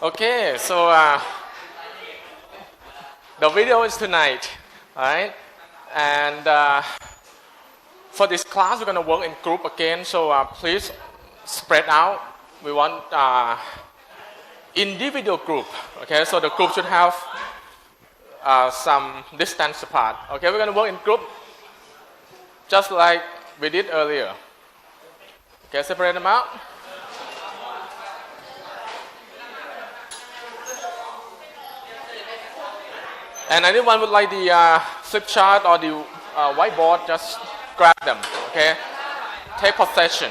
Okay, so the video is tonight, alright? And for this class, we're going to work in group again, so please spread out. We want individual group, okay? So the group should have some distance apart. Okay, we're going to work in group just like we did earlier. Okay, separate them out. And anyone would like the flip chart or the whiteboard, just grab them, okay? Take possession.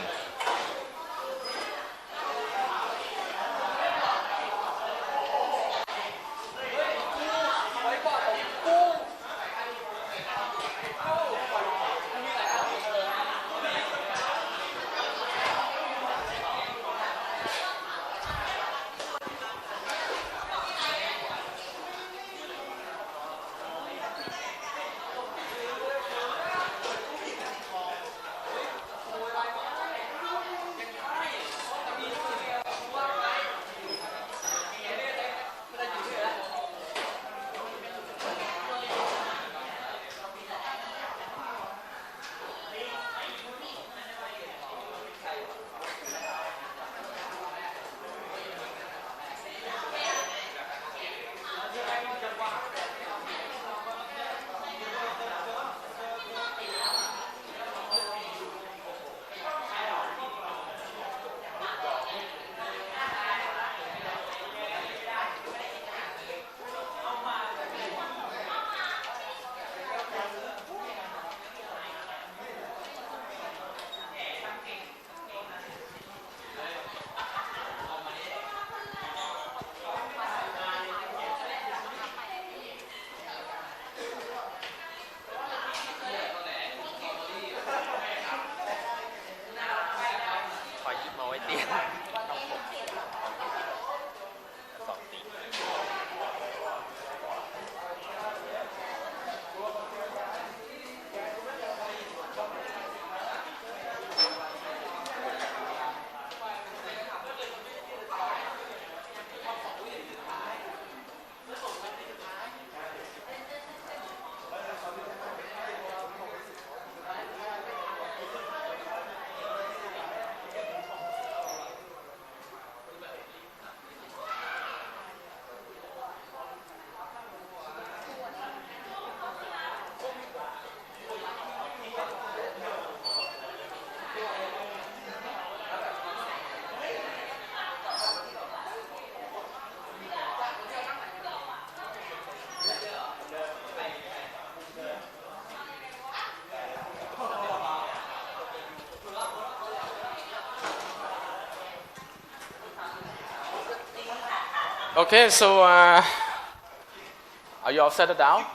Okay, so are you all settled down?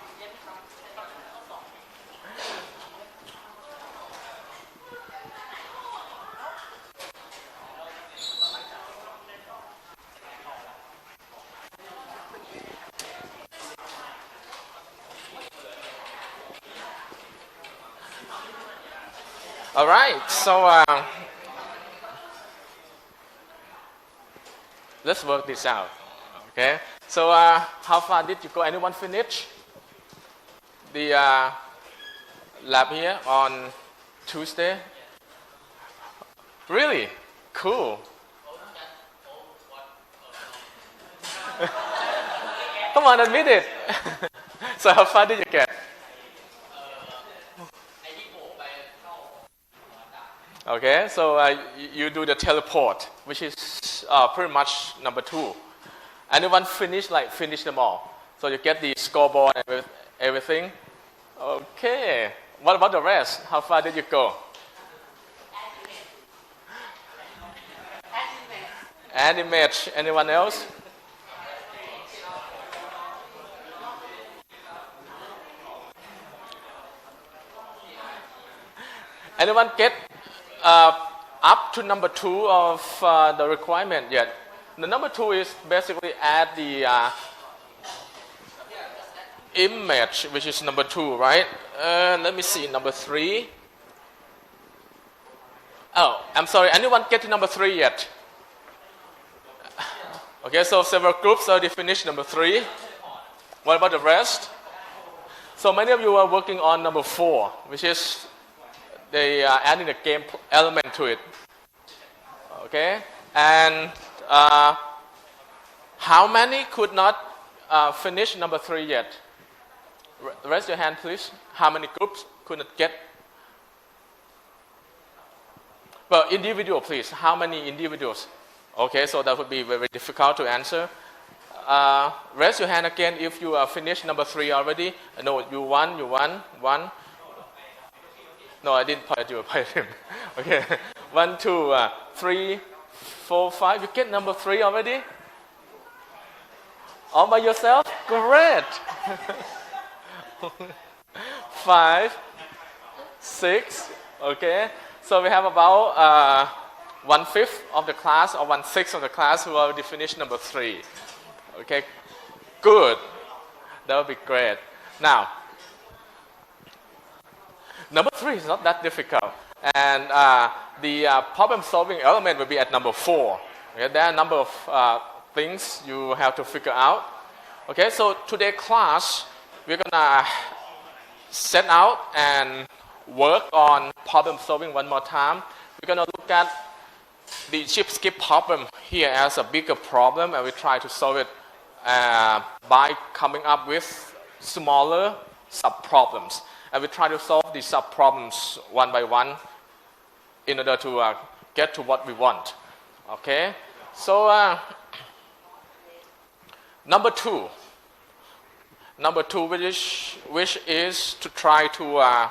All right, so let's work this out. Okay, so how far did you go? Anyone finish the lab here on Tuesday? Really? Cool. Come on, admit it. So how far did you get? Okay, so you do the teleport, which is pretty much number 2. Anyone finish them all? So you get the scoreboard and everything? Okay. What about the rest? How far did you go? Animate. Anyone else? Anyone get up to number 2 of the requirement yet? The number 2 is basically add the image, which is number 2, right? Let me see, number 3. Oh, I'm sorry, anyone get to number 3 yet? Okay, so several groups already finished number 3. What about the rest? So many of you are working on number 4, which is they are adding a game element to it. Okay, and how many could not finish number 3 yet? Raise your hand, please. How many groups could not get? Well, individual, please. How many individuals? Okay, so that would be very difficult to answer. Raise your hand again if you finished number 3 already. No, you won. One. No, I didn't point at you, I pointed at him. Okay, 1, 2, 3, 4, 5. You get number 3 already? All by yourself? Great. 5, 6. Okay, so we have about 1/5 of the class or 1/6 of the class who already finished number 3. Okay, good. That would be great. Now, number 3 is not that difficult, and the problem-solving element will be at number 4. Okay, there are a number of things you have to figure out. Okay, so today's class, we're gonna set out and work on problem-solving one more time. We're gonna look at the chip skip problem here as a bigger problem, and we try to solve it by coming up with smaller sub-problems. And we try to solve these sub-problems one by one in order to get to what we want. Okay? So, number 2. Number 2, which is to try to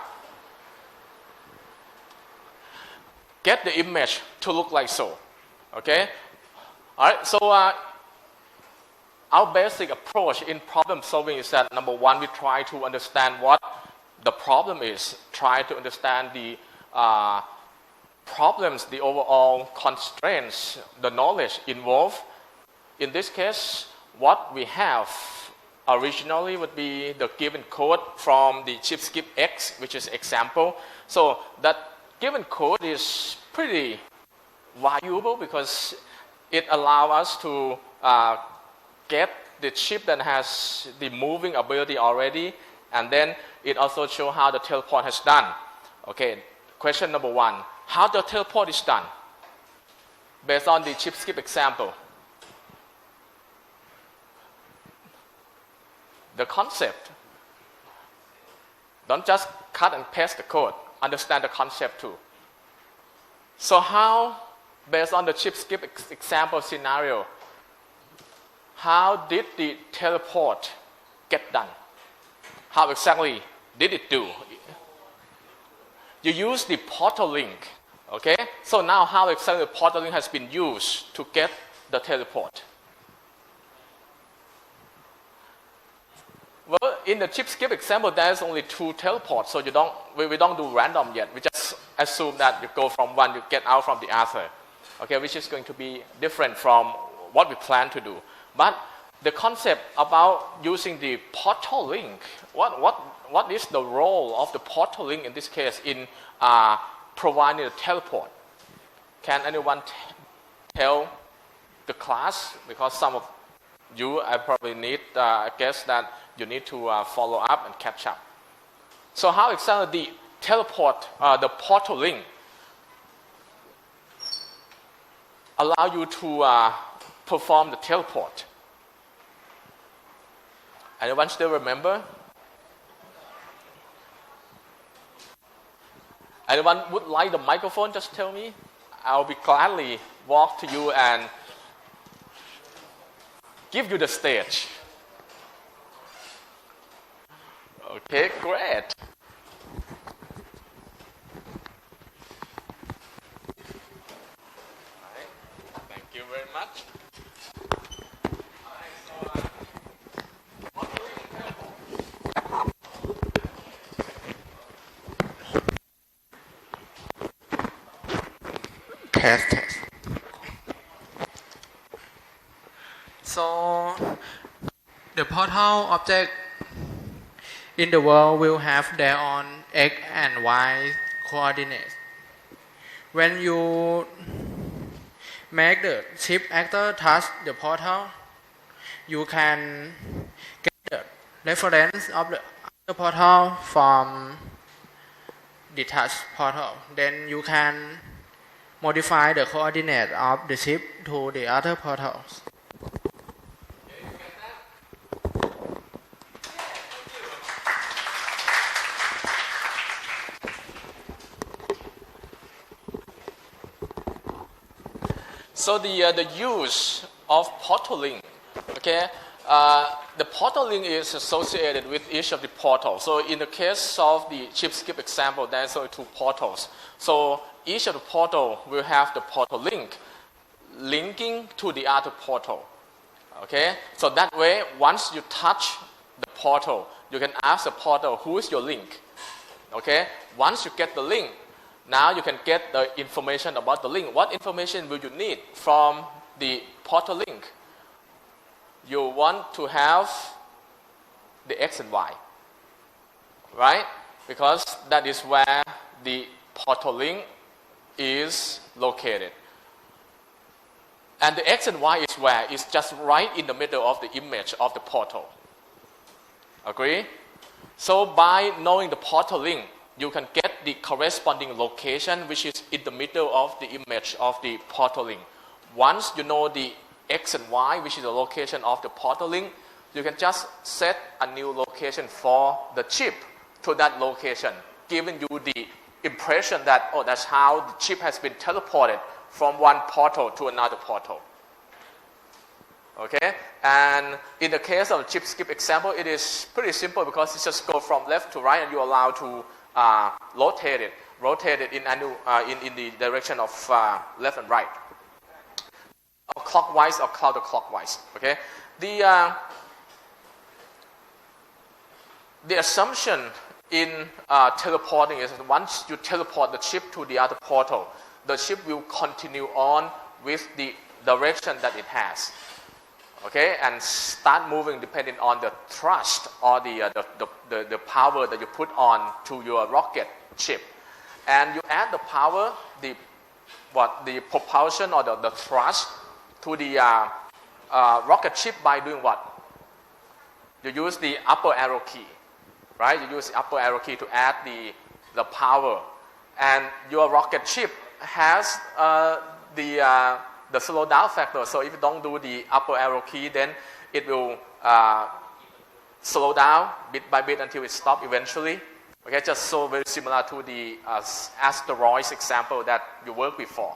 get the image to look like so. Okay? Alright, so our basic approach in problem solving is that number 1, we try to understand what the problem is, try to understand the problems, the overall constraints, the knowledge involved. In this case, what we have originally would be the given code from the chip skip X, which is example. So that given code is pretty valuable because it allows us to get the chip that has the moving ability already, and then it also shows how the teleport has done. Okay, question number 1. How the teleport is done? Based on the chip skip example. The concept. Don't just cut and paste the code. Understand the concept too. So how, based on the chip skip example scenario, how did the teleport get done? How exactly did it do? You use the portal link. Okay? So now how exactly the portal link has been used to get the teleport? Well, in the chip skip example, there's only 2 teleports, so we don't do random yet. We just assume that you go from one, you get out from the other. Okay, which is going to be different from what we plan to do. But the concept about using the portal link, what is the role of the portal link in this case in providing a teleport? Can anyone tell the class? Because some of you, I probably need, I guess that you need to follow up and catch up. So how exactly the teleport, the portal link, allow you to perform the teleport? Anyone still remember? Anyone would like the microphone? Just tell me. I'll be gladly walk to you and give you the stage. Okay, great. All right. Thank you very much. Test. So the portal object in the world will have their own x and y coordinates. When you make the chip actor touch the portal, you can get the reference of the other portal from the touch portal. Then you can modify the coordinate of the chip to the other portals. So the use of portaling, okay, the portaling is associated with each of the portals. So in the case of the chip skip example, there's only 2 portals. So each of the portal will have the portal link linking to the other portal. Okay, so that way, once you touch the portal, you can ask the portal, who is your link? Okay, once you get the link, now you can get the information about the link. What information will you need from the portal link? You want to have the X and Y, right? Because that is where the portal link is located. And the X and Y is where? It's just right in the middle of the image of the portal. Agree? So by knowing the portal link, you can get the corresponding location which is in the middle of the image of the portal link. Once you know the X and Y, which is the location of the portal link, you can just set a new location for the chip to that location, giving you the impression that, oh, that's how the chip has been teleported from one portal to another portal. Okay? And in the case of the chip skip example, it is pretty simple because it just goes from left to right and you're allowed to rotate it in the direction of left and right, or clockwise or counterclockwise. Okay, the assumption in teleporting is that once you teleport the chip to the other portal, the chip will continue on with the direction that it has. Okay, and start moving depending on the thrust or the power that you put on to your rocket chip. And you add the power, the propulsion or the thrust to the rocket chip by doing what? You use the upper arrow key, right? You use the upper arrow key to add the power. And your rocket chip has the slow down factor. So if you don't do the upper arrow key, then it will slow down bit by bit until it stops eventually. Okay, just so very similar to the asteroids example that you worked before.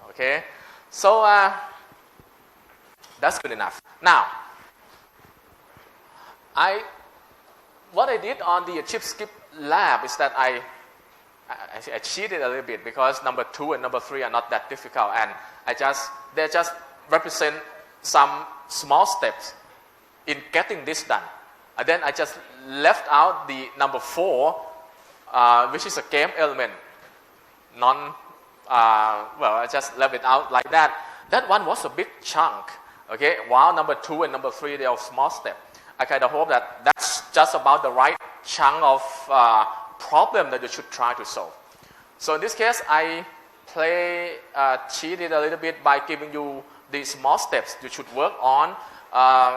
Okay, so that's good enough. Now, what I did on the chip skip lab is that I cheated a little bit because number 2 and number 3 are not that difficult, and they just represent some small steps in getting this done. And then I just left out the number 4, which is a game element. I just left it out like that. That one was a big chunk. Okay, while number 2 and number 3 they are small steps. I kind of hope that that's just about the right chunk of problem that you should try to solve. So in this case, I cheated a little bit by giving you the small steps you should work on.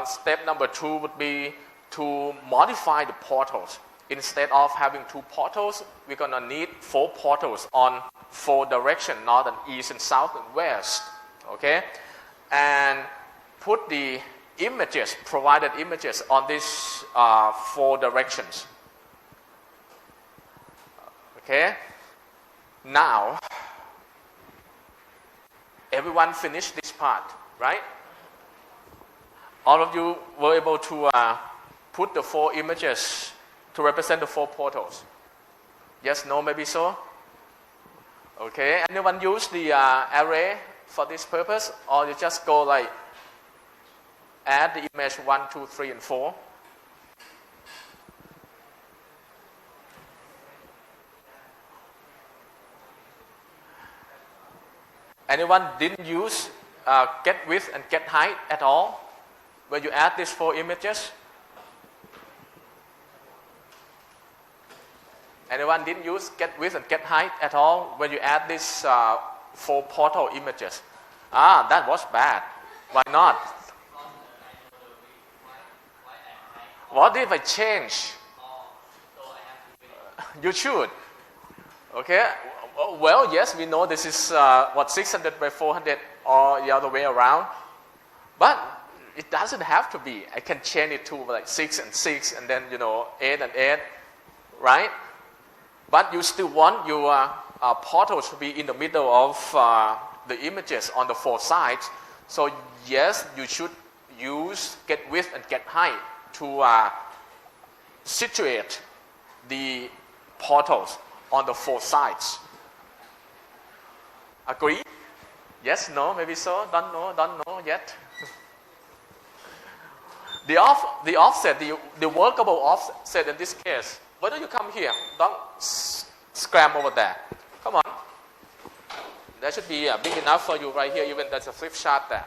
Step number 2 would be to modify the portals. Instead of having 2 portals, we're going to need 4 portals on 4 directions, north and east and south and west. Okay? And put the provided images on these 4 directions. Okay, now everyone finished this part, right? All of you were able to put the 4 images to represent the 4 portals. Yes, no, maybe so? Okay, anyone use the array for this purpose, or you just go like add the image 1, 2, 3, and 4? Anyone didn't use get width and get height at all when you add these 4 images? Anyone didn't use get width and get height at all when you add these 4 portal images. That was bad. Why not? What if I change? You should. Okay. Well, yes, we know this is 600 by 400 or the other way around, but it doesn't have to be. I can change it to like 6 and 6, and then 8 and 8, right? But you still want your portal to be in the middle of the images on the 4 sides. So yes, you should use get width and get height to situate the portals on the 4 sides. Agree? Yes, no, maybe so. Don't know yet. The offset, the workable offset in this case. Why don't you come here? Don't scram over there. Come on. That should be big enough for you right here. Even there's a flip chart there.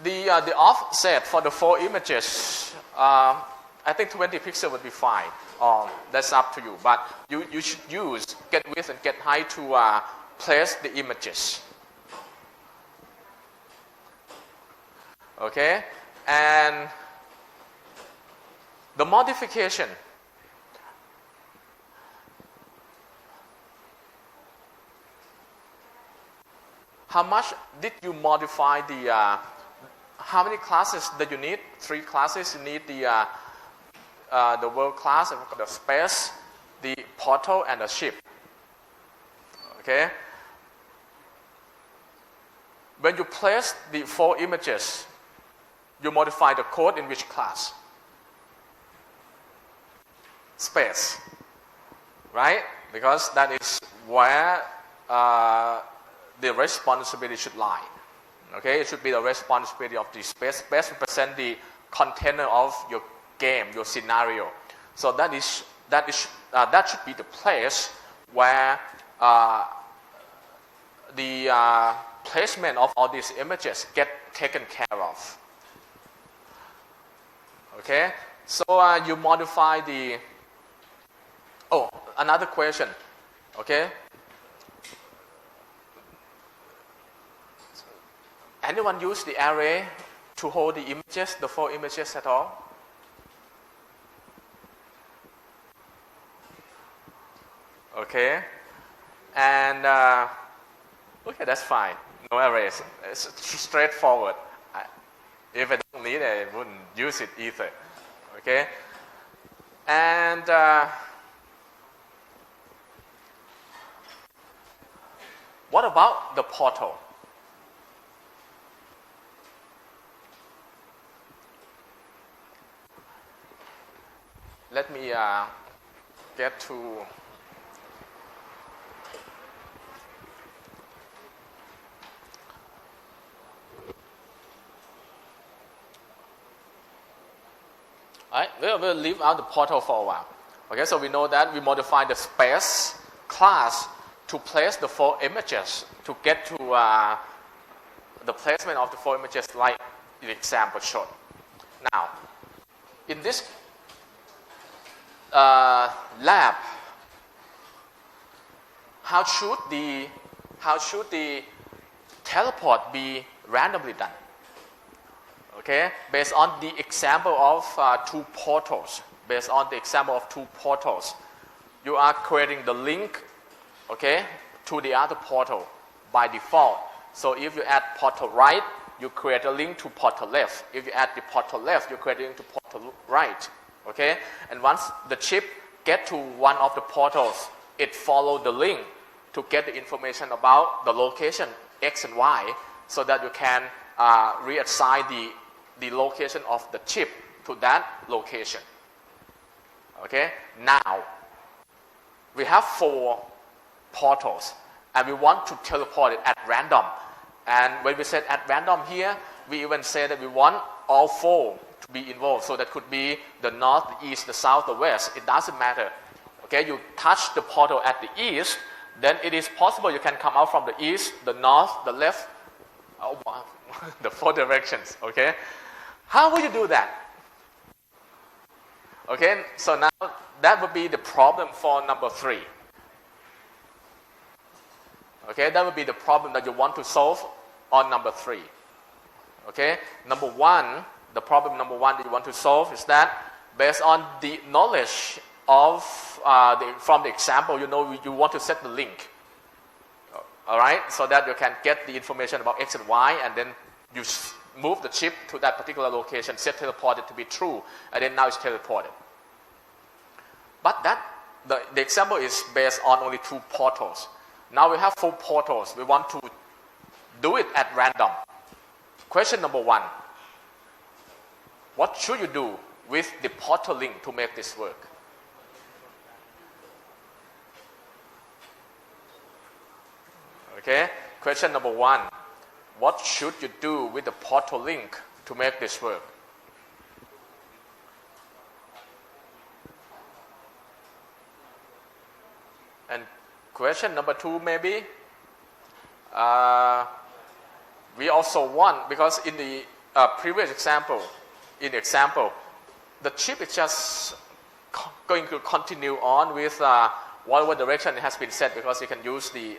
The offset for the 4 images, I think 20 pixels would be fine. That's up to you. But you should use get width and get height to place the images. Okay? And the modification. How much did you modify how many classes that you need? 3 classes. You need the world class, the space, the portal, and the ship. Okay? When you place the 4 images, you modify the code in which class? Space. Right? Because that is where the responsibility should lie. Okay? It should be the responsibility of the space. Space represents the container of your game, your scenario. So that should be the place where the placement of all these images get taken care of. Okay, so you modify the. Oh, another question. Okay. Anyone use the array to hold the images, the 4 images at all? Okay, and okay, that's fine. No arrays. It's straightforward. If I don't need it, I wouldn't use it either. Okay, and what about the portal? Let me get to. Alright, we'll leave out the portal for a while. Okay, so we know that we modify the space class to place the 4 images to get to the placement of the 4 images like the example showed. Now, in this lab, how should the teleport be randomly done? Okay, based on the example of 2 portals. Based on the example of 2 portals, you are creating the link, okay, to the other portal by default. So if you add portal right, you create a link to portal left. If you add the portal left, you create a link to portal right. Okay, and once the chip get to one of the portals, it follows the link to get the information about the location X and Y, so that you can reassign the location of the chip to that location. Okay, now we have 4 portals and we want to teleport it at random. And when we said at random here, we even say that we want all 4 to be involved. So that could be the north, the east, the south, the west. It doesn't matter. Okay, you touch the portal at the east, then it is possible you can come out from the east, the north, the left, the 4 directions. Okay, how will you do that? Okay, so now that would be the problem for number 3. Okay, that would be the problem that you want to solve on number 3. Okay, number 1, the problem number 1 that you want to solve is that based on the knowledge of from the example, you know you want to set the link. All right, so that you can get the information about x and y, and then you move the chip to that particular location, set teleported to be true, and then now it's teleported. But the example is based on only 2 portals. Now we have 4 portals. We want to do it at random. Question number 1. What should you do with the portal link to make this work? Okay, question number 1. What should you do with the portal link to make this work? And question number 2 maybe, we also want, because in the previous example, the chip is just going to continue on with whatever direction it has been set, because you can use the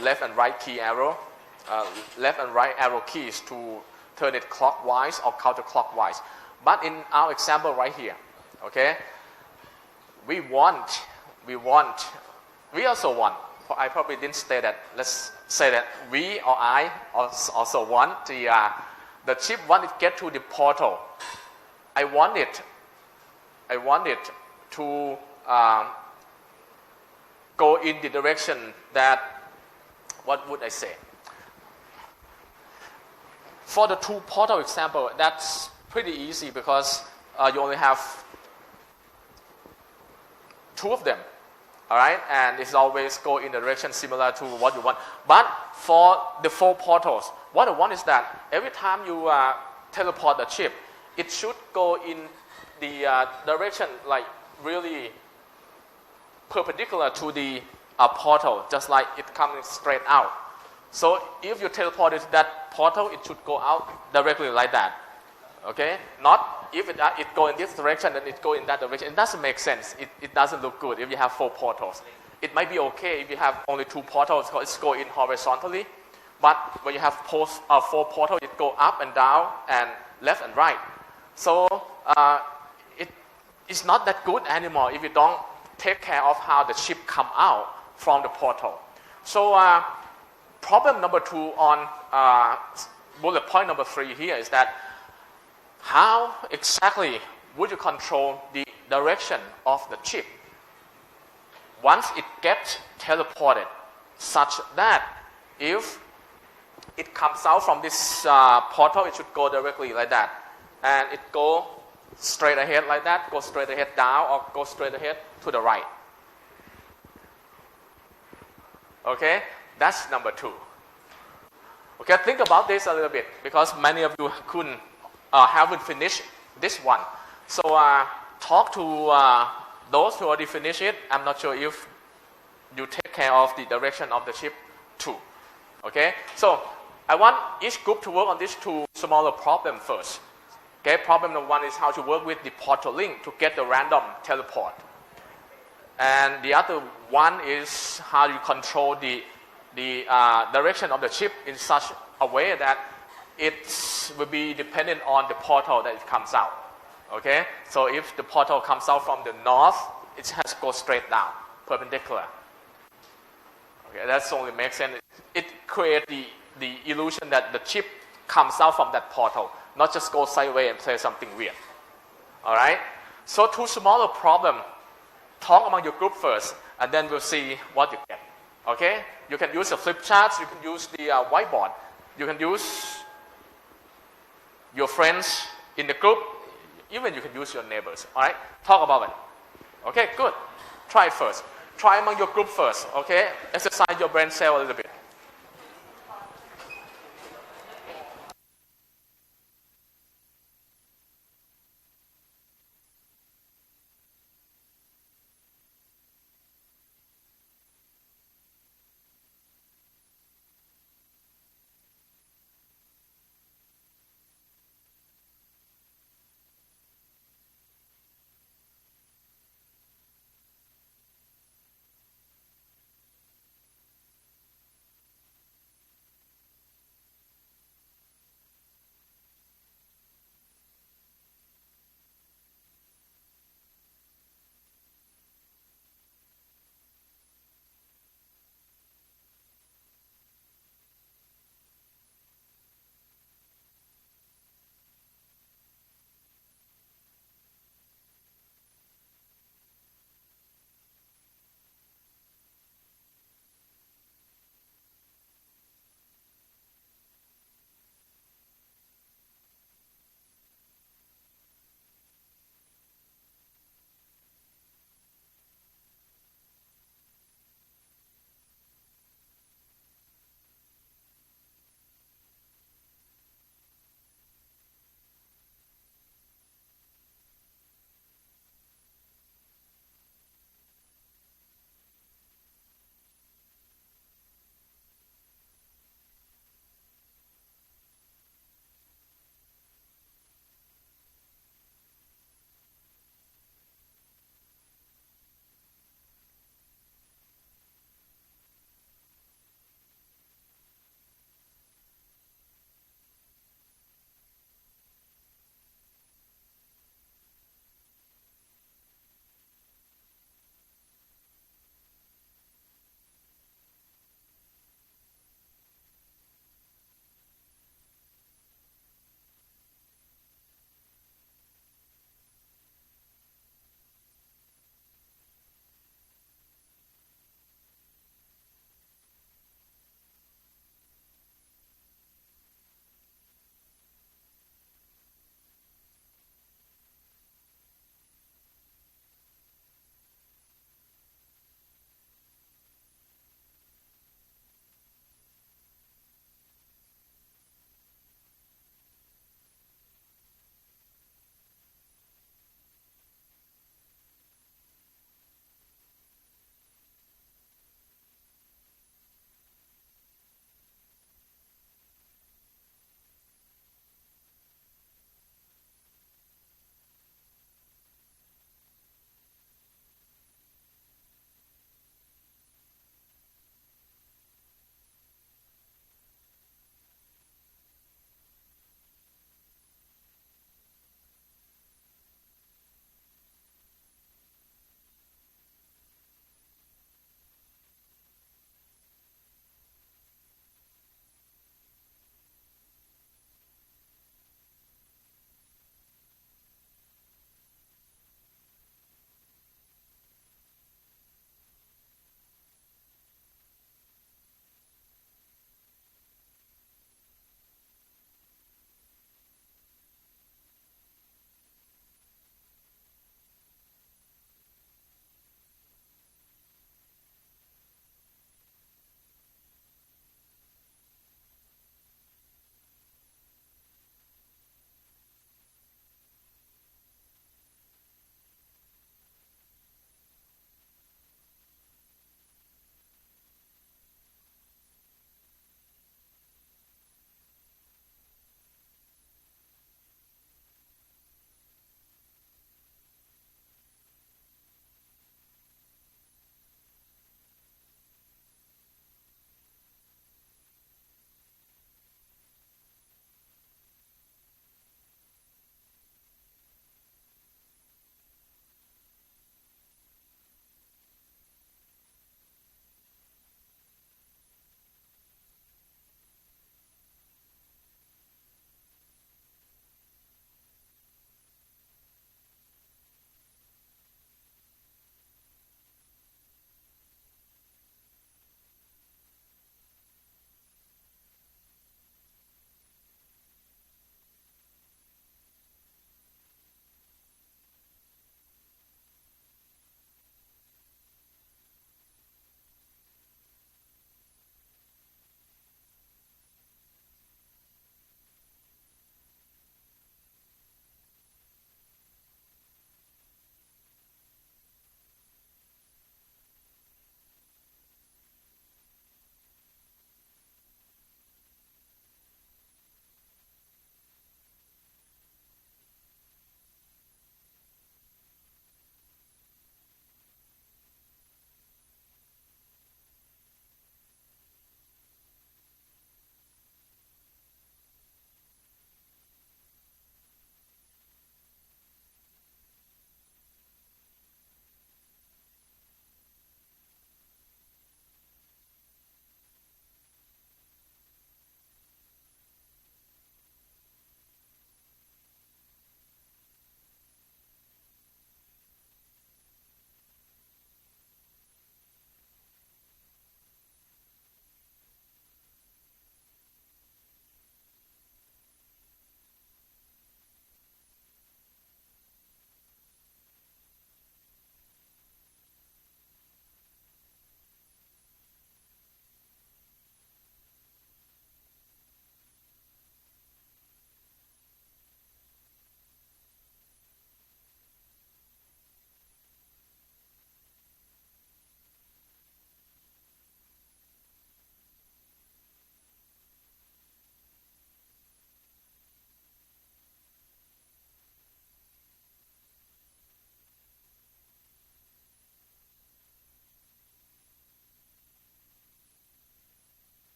left and right arrow keys to turn it clockwise or counterclockwise. But in our example right here, okay, we also want, I probably didn't say that, let's say that we or I also want the chip, when it get to the portal, I want it to go in the direction that, what would I say? For the 2 portal example, that's pretty easy because you only have 2 of them. All right, and it's always go in the direction similar to what you want. But for the 4 portals, what I want is that every time you teleport the chip, it should go in the direction like really perpendicular to the portal, just like it coming straight out. So if you teleport it to that portal, it should go out directly like that. Okay, not if it go in this direction, then it go in that direction. It doesn't make sense. It doesn't look good if you have 4 portals. It might be okay if you have only 2 portals, it's go in horizontally. But when you have 4 portals, it go up and down and left and right. So it's not that good anymore if you don't take care of how the chip come out from the portal. So problem number 2 on bullet point number 3 here is that how exactly would you control the direction of the chip once it gets teleported, such that if it comes out from this portal, it should go directly like that, and it go straight ahead like that, go straight ahead down, or go straight ahead to the right. Okay, that's number 2. Okay, think about this a little bit, because many of you haven't finished this one. So talk to those who already finished it. I'm not sure if you take care of the direction of the chip too. Okay, so I want each group to work on these 2 smaller problems first. Okay, problem number 1 is how to work with the portal link to get the random teleport. And the other one is how you control the direction of the chip in such a way that it will be dependent on the portal that it comes out. Okay, so if the portal comes out from the north, it has to go straight down, perpendicular. Okay, that's only makes sense. It creates the illusion that the chip comes out from that portal, not just go sideways and play something weird. All right, so 2 smaller problems. Talk among your group first, and then we'll see what you get. Okay, you can use the flip charts, you can use the whiteboard, you can use your friends in the group, even you can use your neighbors. All right, talk about it. Okay, good. Try it first. Try among your group first. Okay, exercise your brain cell a little bit.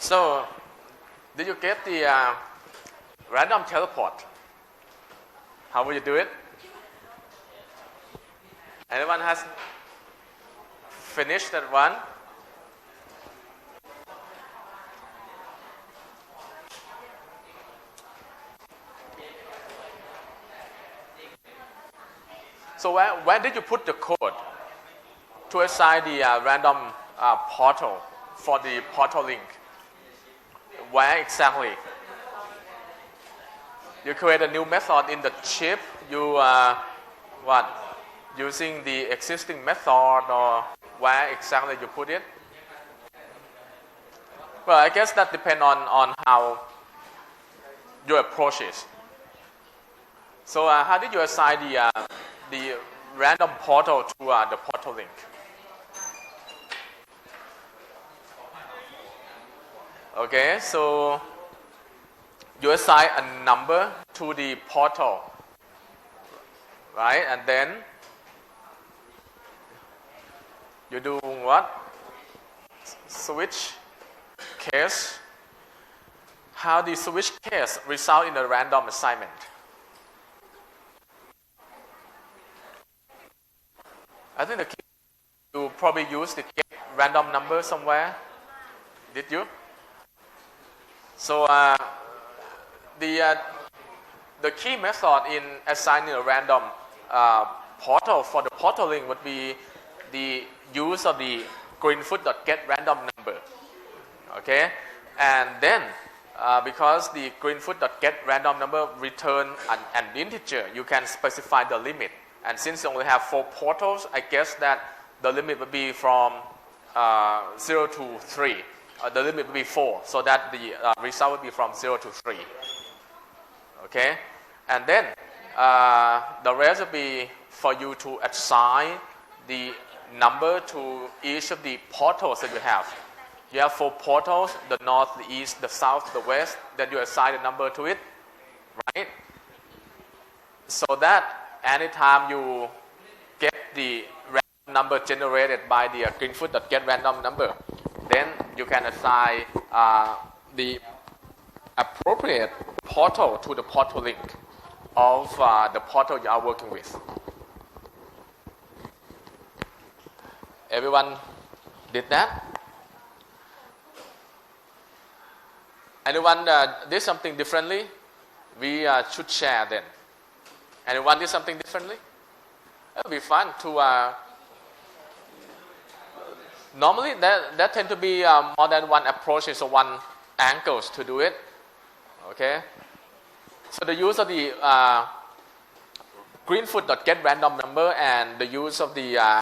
So, did you get the random teleport? How will you do it? Anyone has finished that one? So where did you put the code to assign the random portal for the portal link? Where exactly? You create a new method in the chip. You using the existing method, or where exactly you put it? Well, I guess that depends on how your approach is. So how did you assign the random portal to the portal link? Okay, so you assign a number to the portal, right? And then you do what? Switch case. How the switch case result in a random assignment? I think the key, you probably use the get random number somewhere. Did you? So the key method in assigning a random portal for the portal link would be the use of the greenfoot.getRandomNumber. Okay, and then because the greenfoot.getRandomNumber return an integer, you can specify the limit. And since you only have 4 portals, I guess that the limit would be from 0 to 3. The limit would be 4, so that the result would be from 0 to 3. Okay, and then the rest would be for you to assign the number to each of the portals that you have. You have 4 portals: the north, the east, the south, the west. Then you assign a number to it, right? So that anytime you get the random number generated by the greenfoot.getRandomNumber, then you can assign the appropriate portal to the portal link of the portal you are working with. Everyone did that? Anyone did something differently? We should share then. Anyone did something differently? It would be fun to... normally, there tend to be more than one approaches or one angles to do it. Okay? So the use of the greenfoot.getRandomNumber and the use of the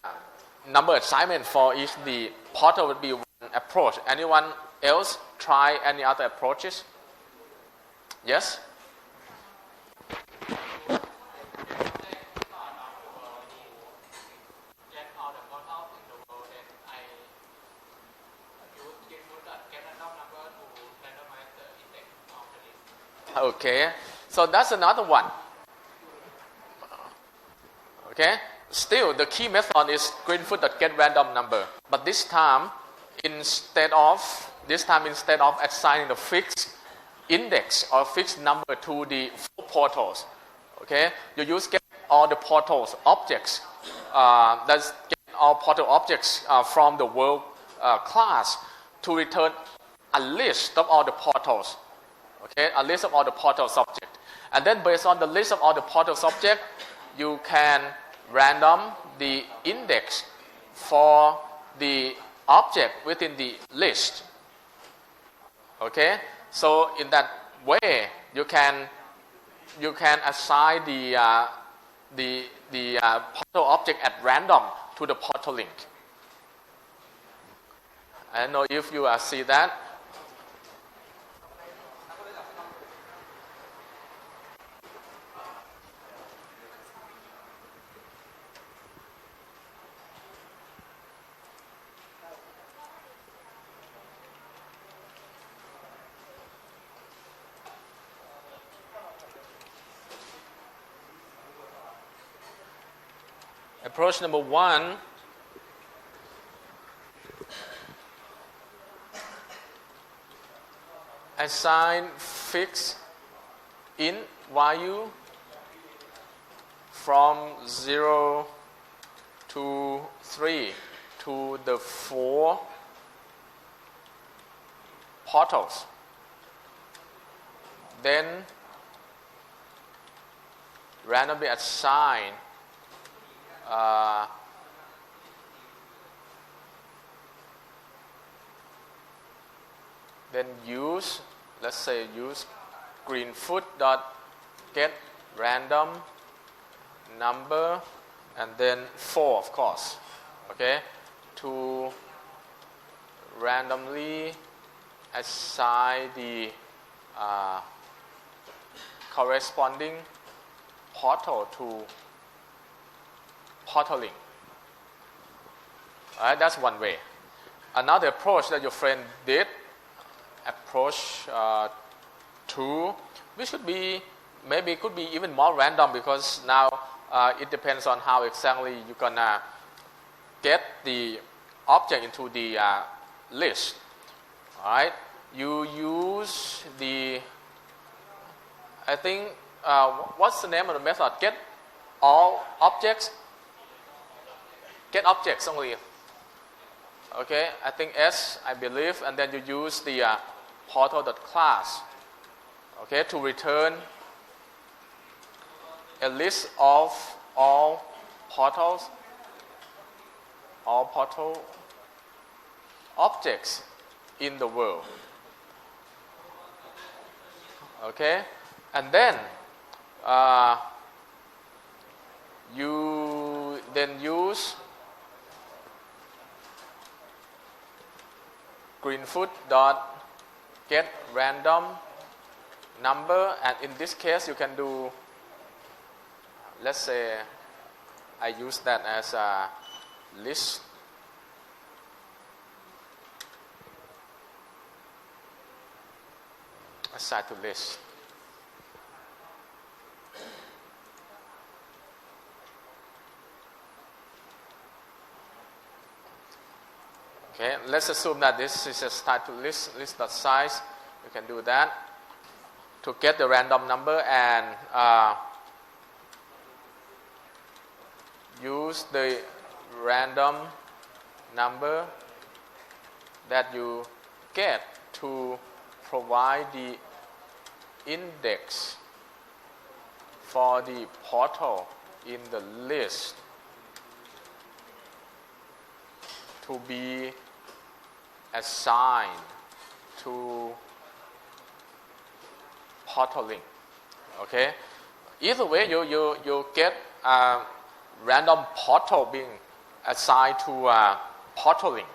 number assignment for each the portal would be one approach. Anyone else try any other approaches? Yes? Okay, so that's another one. Okay, still the key method is greenfoot.getRandomNumber, but this time instead of assigning the fixed index or fixed number to the 4 portals, okay, you use get all the portals objects. That's get all portal objects from the world class to return a list of all the portals. Okay, a list of all the portal subject. And then based on the list of all the portal subject, you can random the index for the object within the list. Okay, so in that way, you can assign the portal object at random to the portal link. I don't know if you see that. Approach number 1, assign fixed int value from 0 to 3 to the 4 portals. Then randomly assign then use, let's say use greenfoot dot get random number and then 4 of course, okay, to randomly assign the corresponding portal to portaling. Alright, that's one way. Another approach that your friend did, approach 2, which should be, maybe it could be even more random because now it depends on how exactly you're gonna get the object into the list. Alright, you use the, I think, what's the name of the method? Get all objects? Get objects only. Okay, I think S, I believe, and then you use the portal.class, okay, to return a list of all portals, all portal objects in the world. Okay, and then you then use greenfoot dot get random number, and in this case you can do, let's say I use that as a list. Assign to list. Okay, let's assume that this is a start to list.size. You can do that to get the random number and use the random number that you get to provide the index for the portal in the list to be assigned to portaling. Okay, either way you get a random portal being assigned to portaling.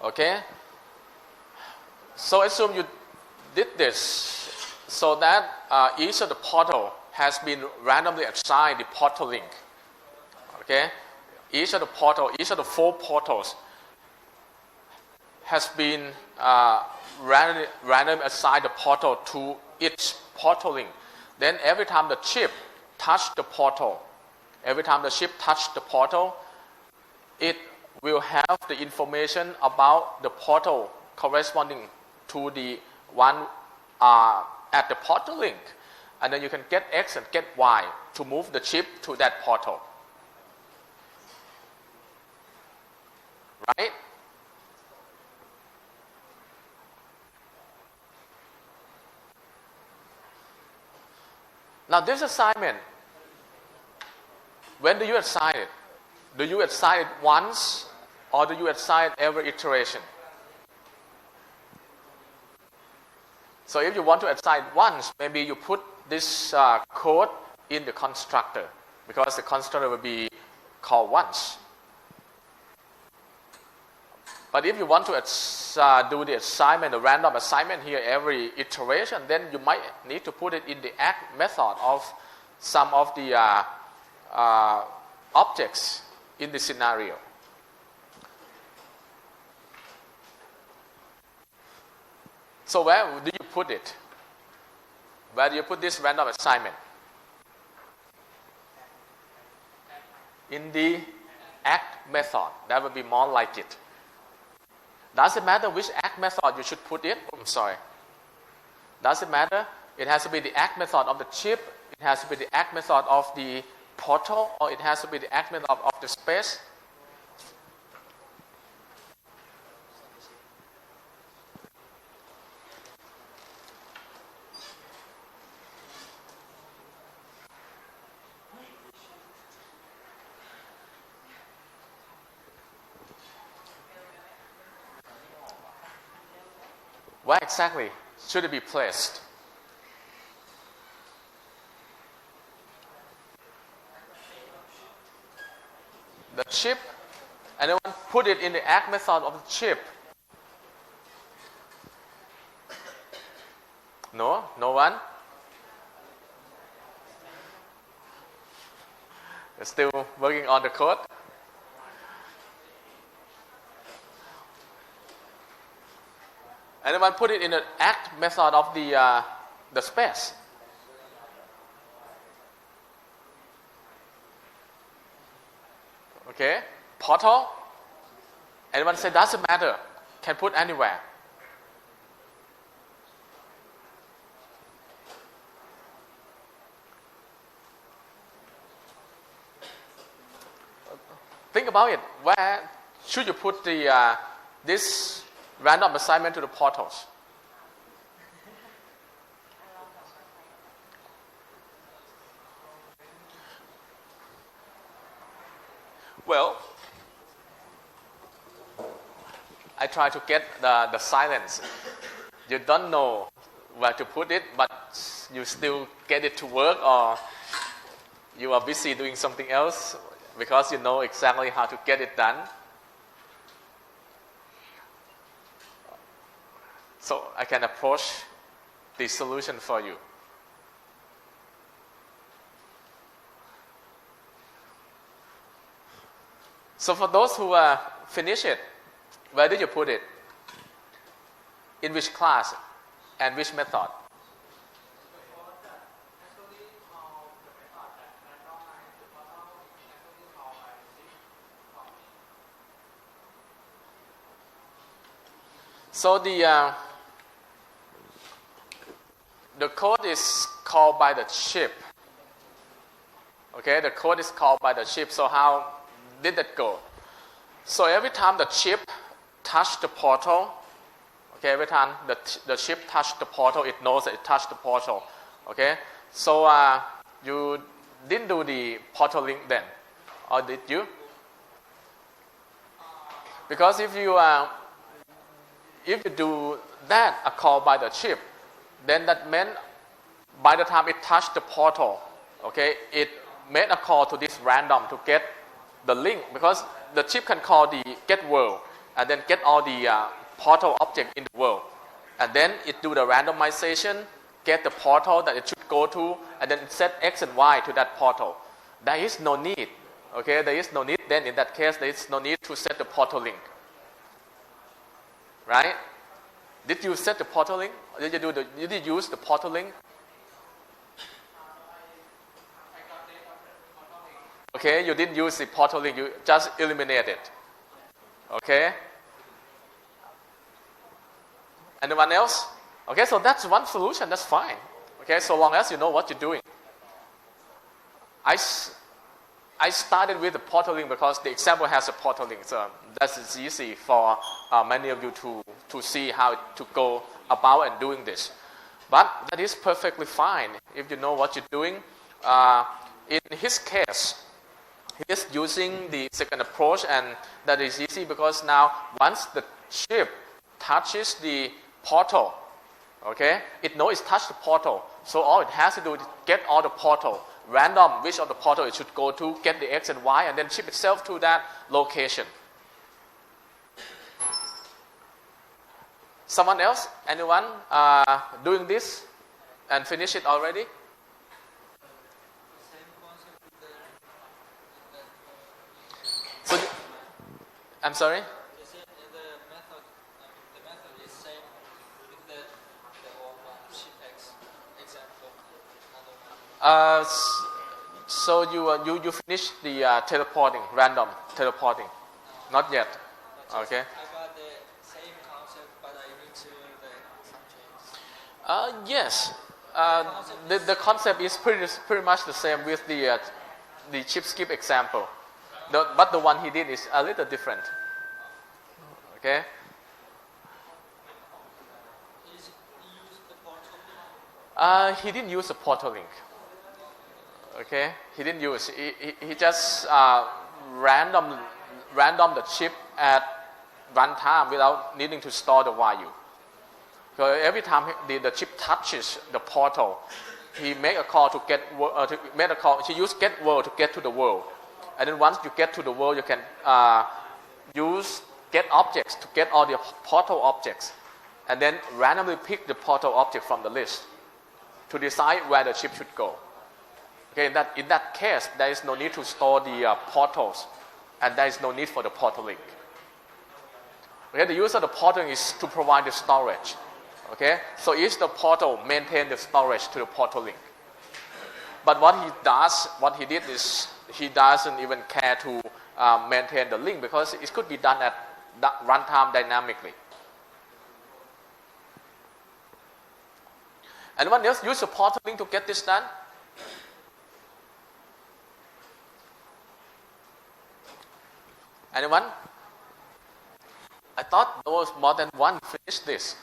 Okay, so assume you did this so that each of the portal has been randomly assigned the portal link. Okay, each of the 4 portals has been randomly assigned the portal to its portal link. Then every time the chip touch the portal, it will have the information about the portal corresponding to the one at the portal link. And then you can get X and get Y to move the chip to that portal. Right? Now this assignment, when do you assign it? Do you assign it once or do you assign it every iteration? So if you want to assign once, maybe you put this code in the constructor because the constructor will be called once. But if you want to do the assignment, the random assignment here every iteration, then you might need to put it in the add method of some of the objects in the scenario. So where do you put it? Where do you put this random assignment? In the add method. That would be more like it. Does it matter which ACK method you should put it? I'm sorry. Does it matter? It has to be the ACK method of the chip, it has to be the ACK method of the portal, or it has to be the ACK method of the space? Where exactly should it be placed? The chip, and then put it in the ACK method of the chip. No? No one? You're still working on the code? And then put it in the ACK method of the space. Okay, portal. Anyone say doesn't matter, can put anywhere. Think about it. Where should you put the this random assignment to the portals? Well, I try to get the silence. You don't know where to put it, but you still get it to work, or you are busy doing something else because you know exactly how to get it done. So I can approach the solution for you. So for those who finish it, where did you put it? In which class and which method? So the code is called by the chip. Okay, the code is called by the chip. So how did that go? So every time the chip touched the portal, okay, every time the chip touched the portal, it knows that it touched the portal. Okay, so you didn't do the portal link then, or did you? Because if you do that a call by the chip, then that meant by the time it touched the portal, okay, it made a call to this random to get the link, because the chip can call the get world and then get all the portal object in the world, and then it do the randomization, get the portal that it should go to, and then set X and Y to that portal. There is no need, okay, there is no need. Then in that case, there is no need to set the portal link, right? Did you set the portal link? Did you use the portal link? Okay, you didn't use the portal link, you just eliminate it. Okay? Anyone else? Okay, so that's one solution, that's fine. Okay, so long as you know what you're doing. I started with the portal link because the example has a portal link, so that's easy for many of you to see how to go about and doing this. But that is perfectly fine if you know what you're doing. In his case, he is using the second approach, and that is easy because now once the chip touches the portal, okay, it knows it's touched the portal. So all it has to do is get all the portal, random which of the portal it should go to, get the X and Y, and then ship itself to that location. Someone else? Anyone doing this and finish it already? So, I'm sorry? The method is same with the ship example. So you finished the teleporting, random teleporting? Not yet. Okay. I got the same Yes. The concept is pretty much the same with the chip skip example. But the one he did is a little different. Okay? He used the portal link. He didn't use a portal link. Okay? He didn't use. He just random the chip at runtime without needing to store the value. So every time the chip touches the portal, he make a call to get he use get world to get to the world, and then once you get to the world, you can use get objects to get all the portal objects, and then randomly pick the portal object from the list to decide where the chip should go. Okay, in that case, there is no need to store the portals, and there is no need for the portal link. Okay, the use of the portal is to provide the storage. Okay, so each the portal maintain the storage to the portal link. But what he did is he doesn't even care to maintain the link because it could be done at runtime dynamically. Anyone else use the portal link to get this done? Anyone? I thought there was more than one finished this.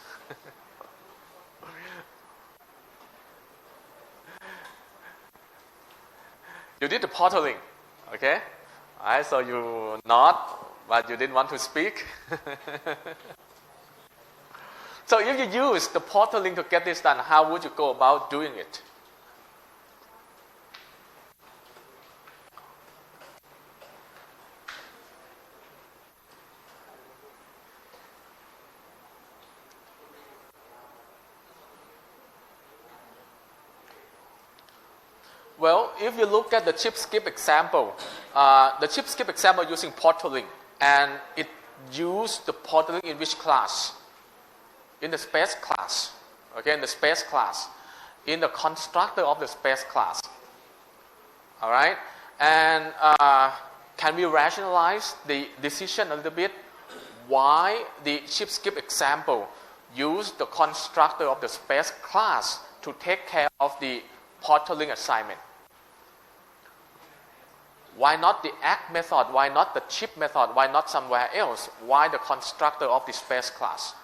You did the portal link, okay? Alright, so you nod, but you didn't want to speak. So if you use the portal link to get this done, how would you go about doing it? Well, if you look at the chip skip example, using portal link, and it used the portal link in which class? In the space class. Okay, in the space class. In the constructor of the space class. All right? And can we rationalize the decision a little bit? Why the chip skip example used the constructor of the space class to take care of the portal link assignment? Why not the act method? Why not the chip method? Why not somewhere else? Why the constructor of the space class?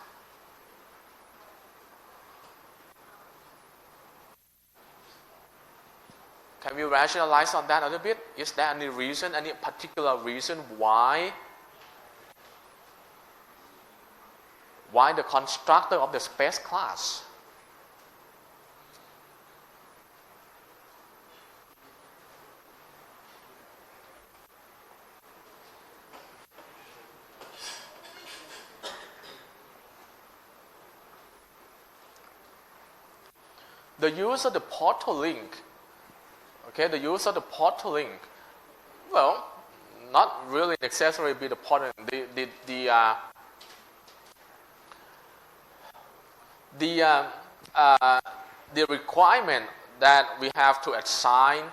Can we rationalize on that a little bit? Is there any reason, any particular reason why the constructor of the space class? The use of the portal link, well, not really necessarily be the portal link. The requirement that we have to assign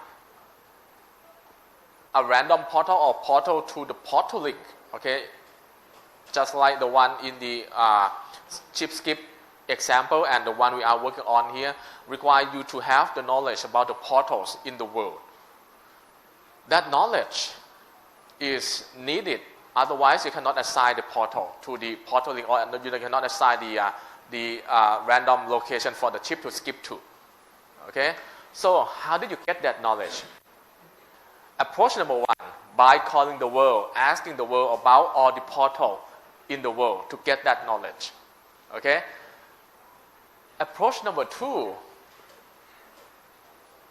a random portal or portal to the portal link, okay, just like the one in the chip skip example and the one we are working on here, require you to have the knowledge about the portals in the world. That knowledge is needed, otherwise you cannot assign the portal to the portal link, or you cannot assign the random location for the chip to skip to. Okay, so how did you get that knowledge? Approach number one, by calling the world, asking the world about all the portals in the world to get that knowledge. Okay. Approach number two,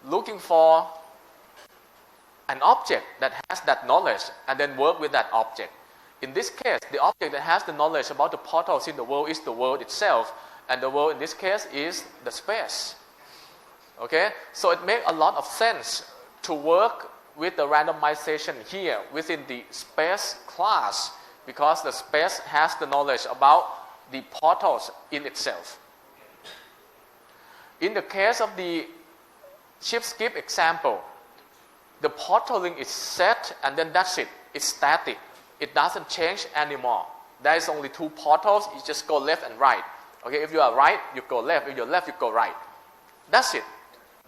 looking for an object that has that knowledge and then work with that object. In this case, the object that has the knowledge about the portals in the world is the world itself, and the world in this case is the space. Okay, so it makes a lot of sense to work with the randomization here within the space class, because the space has the knowledge about the portals in itself. In the case of the chip skip example, the portal link is set and then that's it. It's static. It doesn't change anymore. There is only two portals. You just go left and right. Okay, if you are right, you go left. If you're left, you go right. That's it.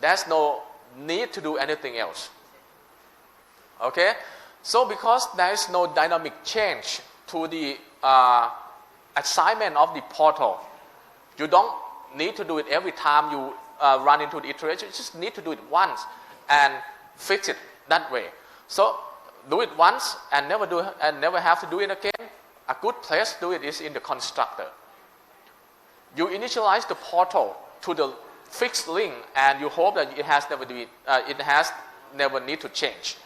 There's no need to do anything else. Okay? So because there is no dynamic change to the assignment of the portal, you don't need to do it every time you run into the iteration. You just need to do it once and fix it that way. So do it once and never have to do it again. A good place to do it is in the constructor. You initialize the portal to the fixed link, and you hope that it has never need to change.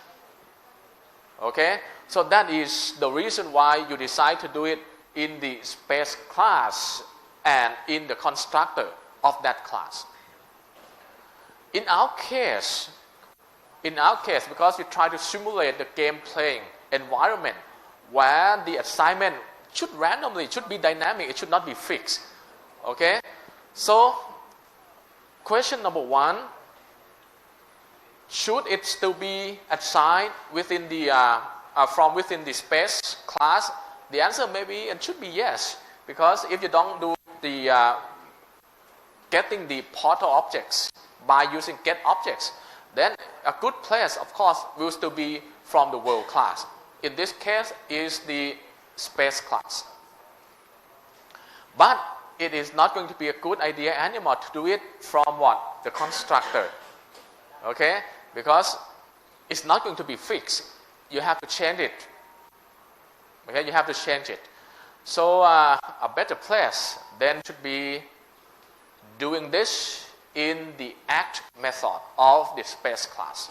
Okay, so that is the reason why you decide to do it in the space class and in the constructor of that class. In our case, because we try to simulate the game playing environment where the assignment should be dynamic, it should not be fixed. Okay, so question number 1, should it still be assigned within the from within the space class? The answer may be and should be yes, because if you don't do the getting the portal objects by using get objects, then a good place, of course, will still be from the world class. In this case, is the space class. But it is not going to be a good idea anymore to do it from what? The constructor. Okay? Because it's not going to be fixed. You have to change it. Okay? You have to change it. So a better place then should be doing this in the act method of the space class.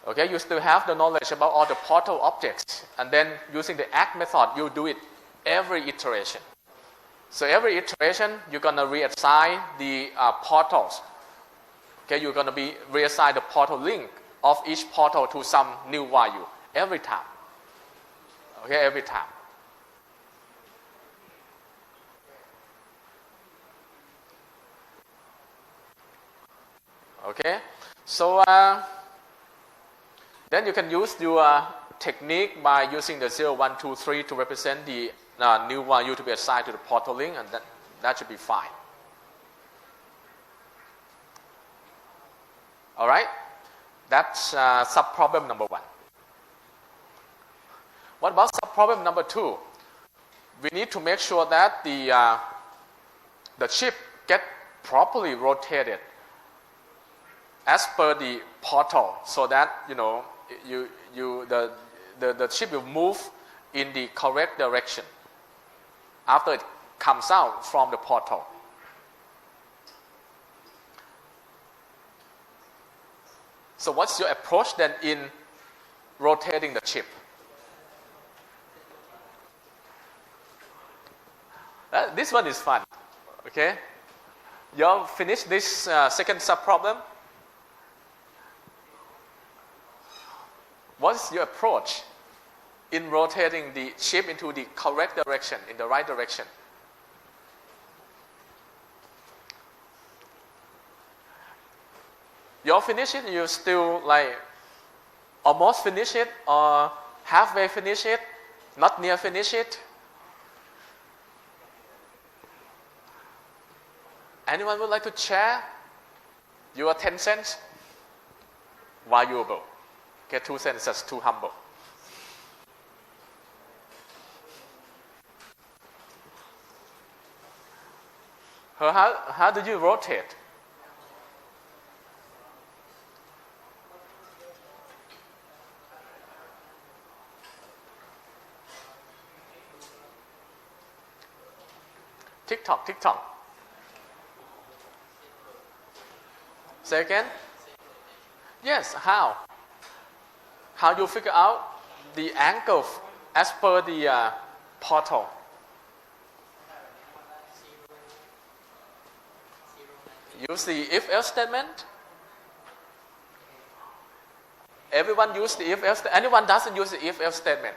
Okay, you still have the knowledge about all the portal objects, and then using the act method, you do it every iteration. So every iteration, you're going to reassign the portals. Okay, you're going to reassign the portal link of each portal to some new value every time. Okay, every time. Okay, so then you can use your technique by using the 0, 1, 2, 3 to represent the new value to be assigned to the portal link, and that should be fine. All right, that's subproblem number 1. What about subproblem number 2? We need to make sure that the chip get properly rotated as per the portal, so that the chip will move in the correct direction after it comes out from the portal. So what's your approach then in rotating the chip? This one is fun. Okay, you all finished this second subproblem? What is your approach in rotating the chip into the correct direction, in the right direction? You all finish it? You still almost finish it, or halfway finish it, not near finish it? Anyone would like to share your 10 cents? Valuable. Okay, 2 cents, that's too humble. How do you rotate? Tick-tock, tick-tock. Say again? Yes, how? How you figure out the angle as per the portal? Use the if-else statement. Everyone use the if-else statement. Anyone doesn't use the if-else statement?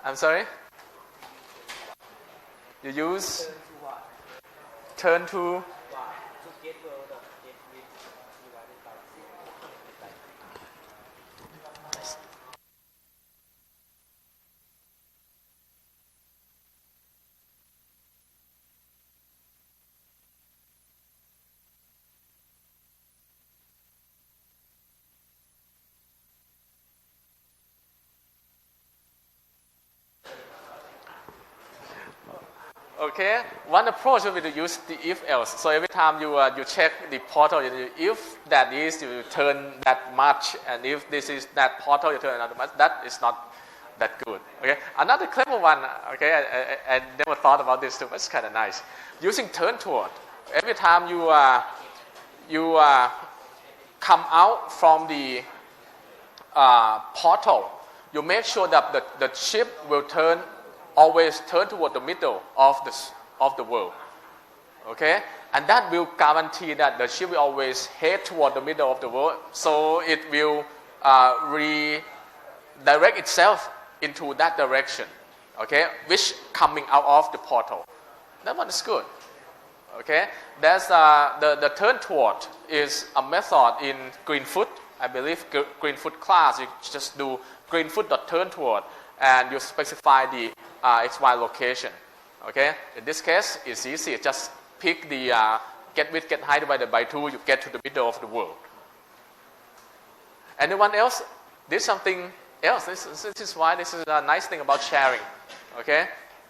I'm sorry? You use turn to Okay, one approach will be to use the if else. So every time you check the portal, if that is, you turn that much, and if this is that portal, you turn another much. That is not that good. Okay, another clever one. Okay, I never thought about this too, but it's kind of nice. Using turn toward. Every time you come out from the portal, you make sure that the ship will always turn toward the middle of the world. Okay, and that will guarantee that the ship will always head toward the middle of the world, so it will redirect itself into that direction. Okay, which coming out of the portal. That one is good. Okay, there's the turn toward is a method in Greenfoot. I believe Greenfoot class, you just do Greenfoot.turn toward, and you specify the XY location. Okay, in this case, it's easy. Just pick the get width, get height divided by 2, you get to the middle of the world. Anyone else did something else? This is why this is a nice thing about sharing. Okay,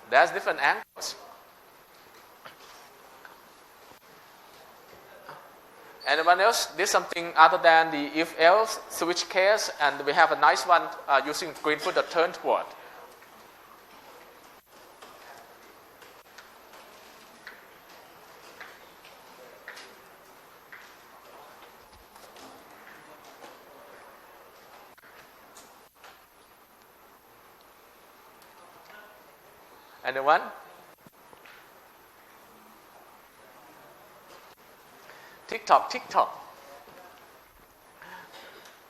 there's different angles. Anyone else did something other than the if-else switch case? And we have a nice one using Greenfoot.turn toward. Anyone? TikTok.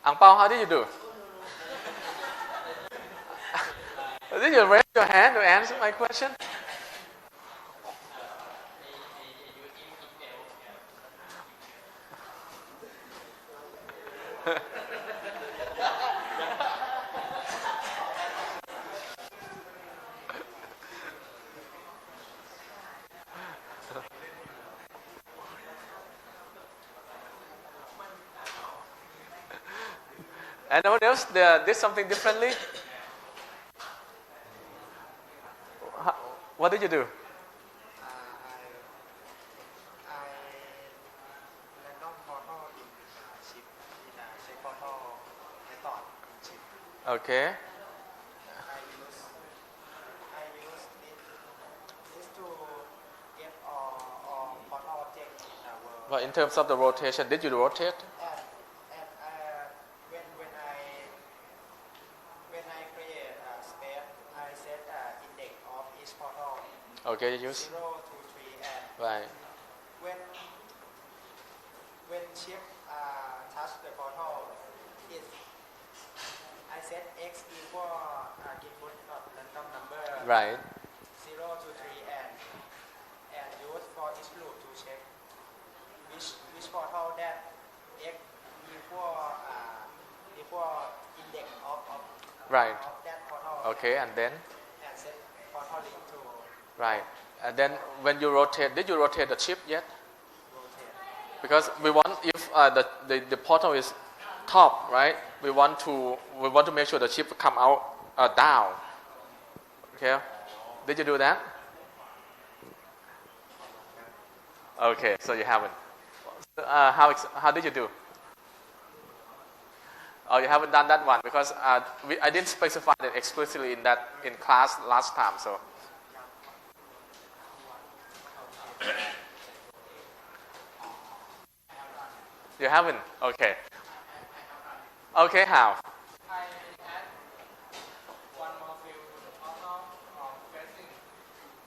Ang Pao, how did you do? Did you raise your hand to answer my question? Anyone else did something differently? What did you do? Okay. I use this to get all portal objects in the world. Well, in terms of the rotation, did you rotate? Create a space, I set index of each portal. Okay, you use 0 to 3, and right. when ship touch the portal, I set x equal input of random number Right. 0 to 3, and use for each loop to check which portal that x equal index of Right. that portal. Okay, and then? And set portal link to Right. And then when you rotate, did you rotate the chip yet? rotate. Because we want, if the portal is top, right? We want to make sure the chip come out down. Okay. Did you do that? Okay, so you haven't. How did you do? Oh, you haven't done that one because I didn't specify it explicitly in class last time. So. You haven't? Okay. Okay, how? I add one more field to the portal of facing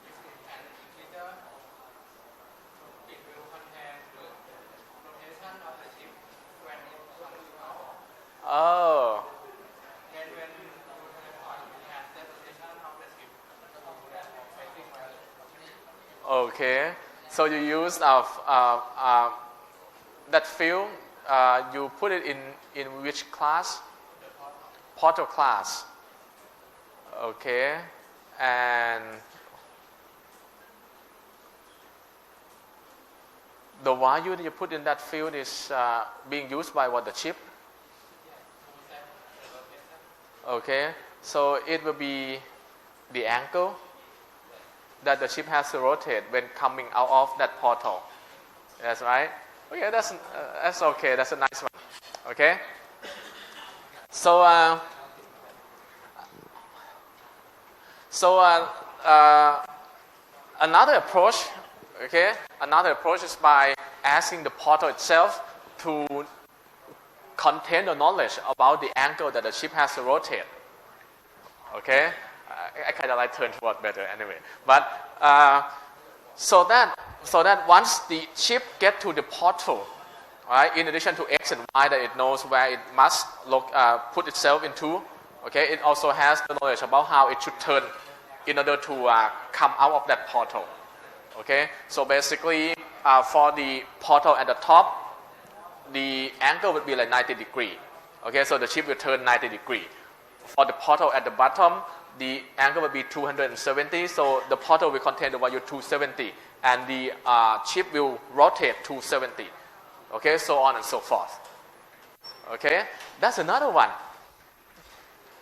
using an indicator. It will contain the rotation of the ship when it comes out. Oh. Then when you teleport, you can set the rotation of the ship to that facing well. Okay. So you use that field. You put it in which class? Portal class. Okay. And the value that you put in that field is being used by what, the chip? Okay. So it will be the angle. that the ship has to rotate when coming out of that portal. That's right. Okay, that's okay. That's a nice one. Okay. So another approach, okay, another approach is by asking the portal itself to contain the knowledge about the angle that the ship has to rotate. Okay, I kind of like turn toward better anyway. But so that once the ship get to the portal, right, in addition to x and y that it knows where it must put itself into, okay, it also has the knowledge about how it should turn in order to come out of that portal. Okay, so basically for the portal at the top, the angle would be like 90 degrees. Okay, so the ship will turn 90 degrees. For the portal at the bottom, the angle will be 270, so the portal will contain the value 270, and the ship will rotate 270. Okay, so on and so forth. Okay, that's another one.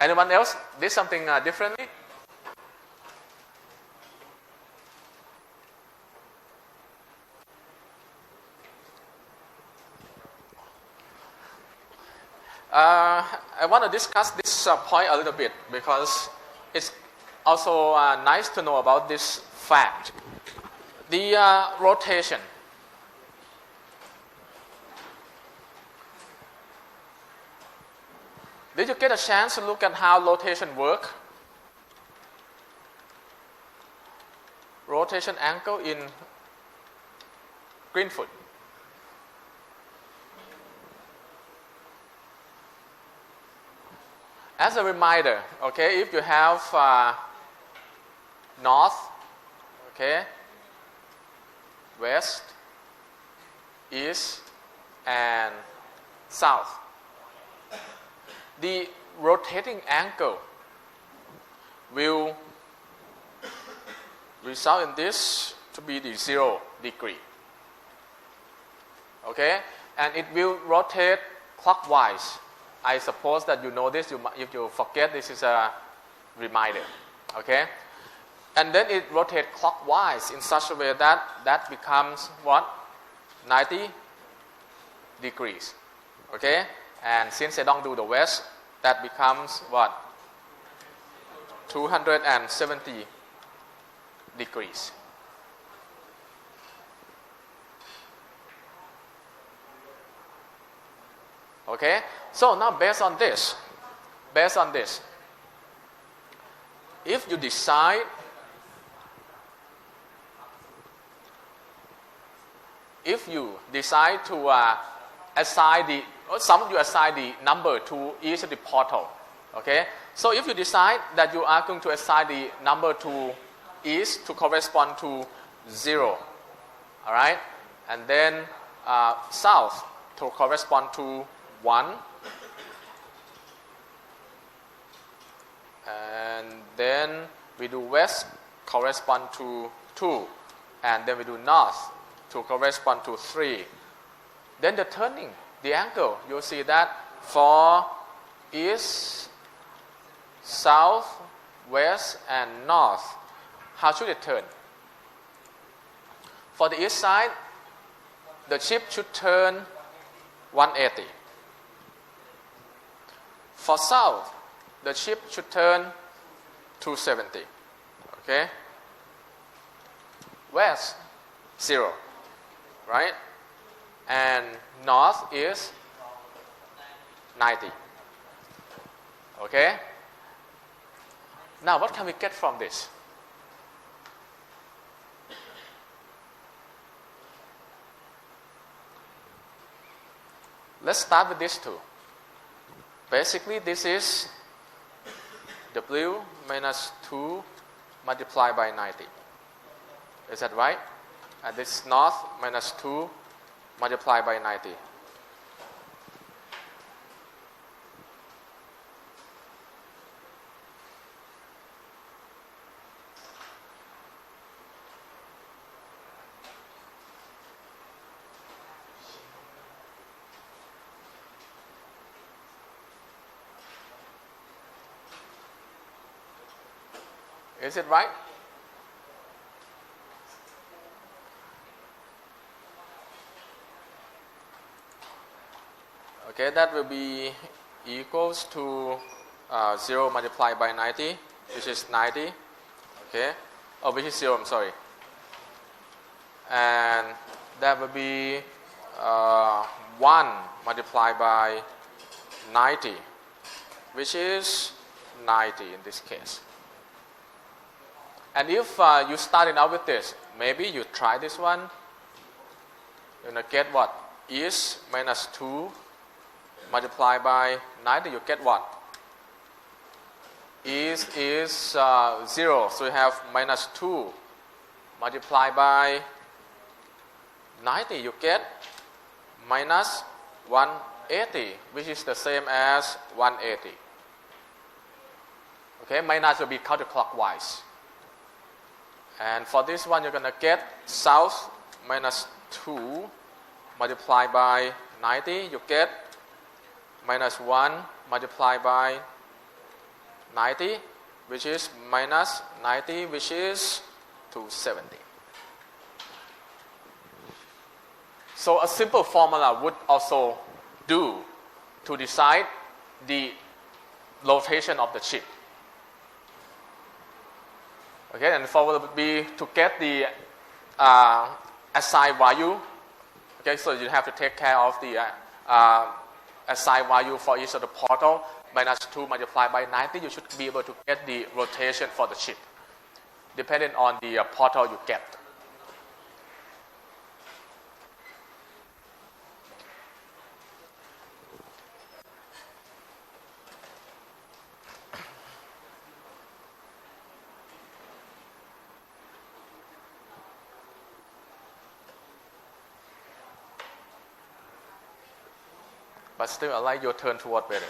Anyone else did something differently? I want to discuss this point a little bit because it's also nice to know about this fact. The rotation. Did you get a chance to look at how rotation works? Rotation angle in Greenfoot. As a reminder, okay, if you have north, okay, west, east, and south, the rotating angle will result in this to be the 0 degree. Okay, and it will rotate clockwise. I suppose that you know this. If you forget, this is a reminder. Okay, and then it rotates clockwise in such a way that that becomes what? 90 degrees. Okay, and since I don't do the west, that becomes what? 270 degrees. Okay, so now based on this, if you decide to assign some of you assign the number to each of the portal, okay, so if you decide that you are going to assign the number to east to correspond to 0, all right, and then south to correspond to 1, and then we do west correspond to 2, and then we do north to correspond to 3. Then the turning, the angle, you'll see that for east, south, west, and north, how should it turn? For the east side, the ship should turn 180. For south, the ship should turn 270. Okay? West, 0. Right? And north is 90. Okay? Now, what can we get from this? Let's start with this two. Basically, this is W minus 2 multiplied by 90. Is that right? And this is north minus 2 multiplied by 90. Is it right? Okay, that will be equals to 0 multiplied by 90, which is 90. Okay, oh, which is 0, I'm sorry. And that will be 1 multiplied by 90, which is 90 in this case. And if you started out with this, maybe you try this one, you're going to get what? Is minus 2 multiplied by 90, you get what? Is 0, so you have minus 2 multiplied by 90, you get minus 180, which is the same as 180. Okay, minus will be counterclockwise. And for this one, you're going to get south minus 2 multiplied by 90, you get minus 1 multiplied by 90, which is minus 90, which is 270. So a simple formula would also do to decide the rotation of the chip. Okay, and the formula would be to get the assigned value. Okay, so you have to take care of the assigned value for each of the portal. Minus 2 multiplied by 90, you should be able to get the rotation for the chip, depending on the portal you get. But still, I like your turn toward better.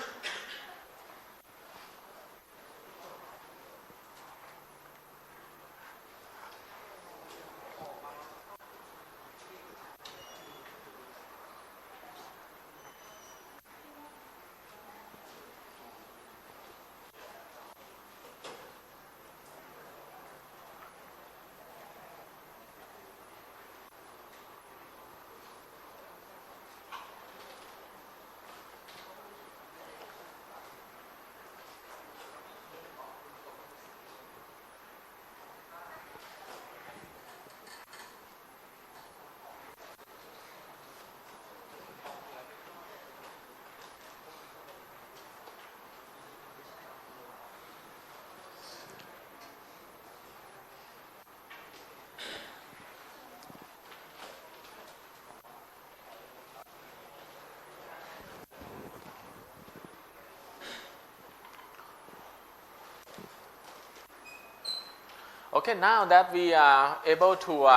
Okay, now that we are able to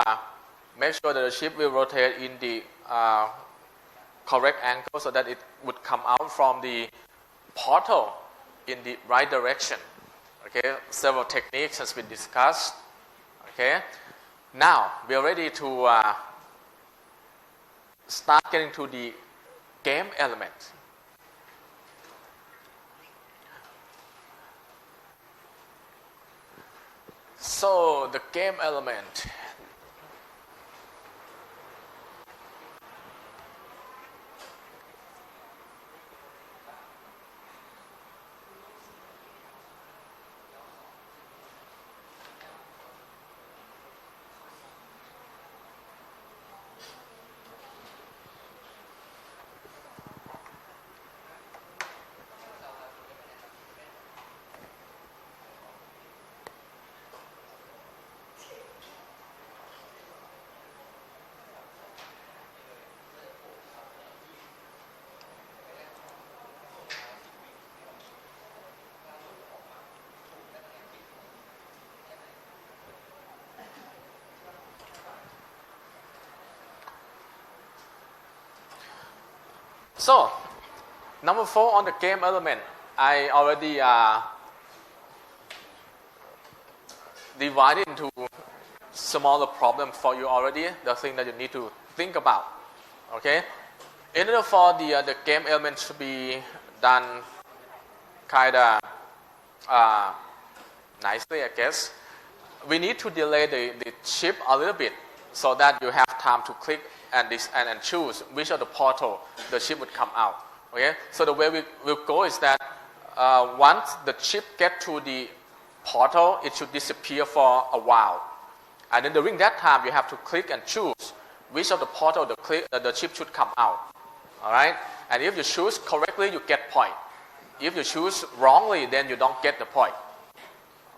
make sure that the chip will rotate in the correct angle so that it would come out from the portal in the right direction. Okay, several techniques has been discussed. Okay, now we are ready to start getting to the game element. So the game element. So, number 4 on the game element, I already divided into smaller problems for you already, the thing that you need to think about. Okay? In order for the game element to be done kind of nicely, I guess, we need to delay the chip a little bit so that you have time to click and choose which of the portal the chip would come out. Okay, so the way we will go is that once the chip get to the portal, it should disappear for a while. And then during that time, you have to click and choose which of the portal the chip should come out. All right? And if you choose correctly, you get point. If you choose wrongly, then you don't get the point.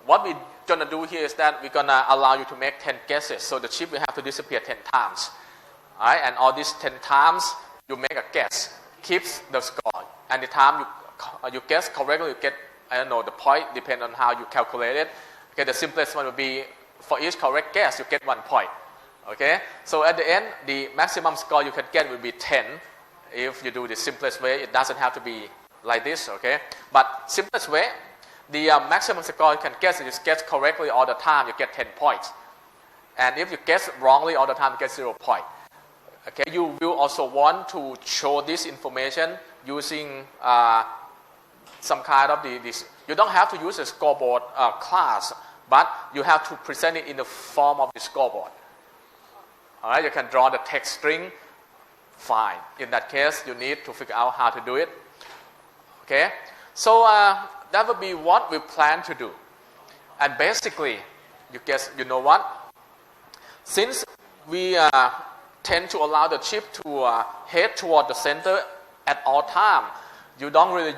What we're going to do here is that we're going to allow you to make 10 guesses. So the chip will have to disappear 10 times. All right? And all these 10 times, you make a guess. Keeps the score. And the time you guess correctly, you get, I don't know, the point, depending on how you calculate it. Okay, the simplest one would be, for each correct guess, you get 1 point. Okay? So at the end, the maximum score you can get will be 10. If you do the simplest way, it doesn't have to be like this, okay? But simplest way, the maximum score you can guess, if you guess correctly all the time, you get 10 points. And if you guess wrongly all the time, you get 0 point. Okay, you will also want to show this information using some kind of this. You don't have to use a scoreboard class, but you have to present it in the form of the scoreboard. All right, you can draw the text string. Fine. In that case, you need to figure out how to do it. Okay, so that would be what we plan to do. And basically, you know what? Since we tend to allow the chip to head toward the center at all time, you don't really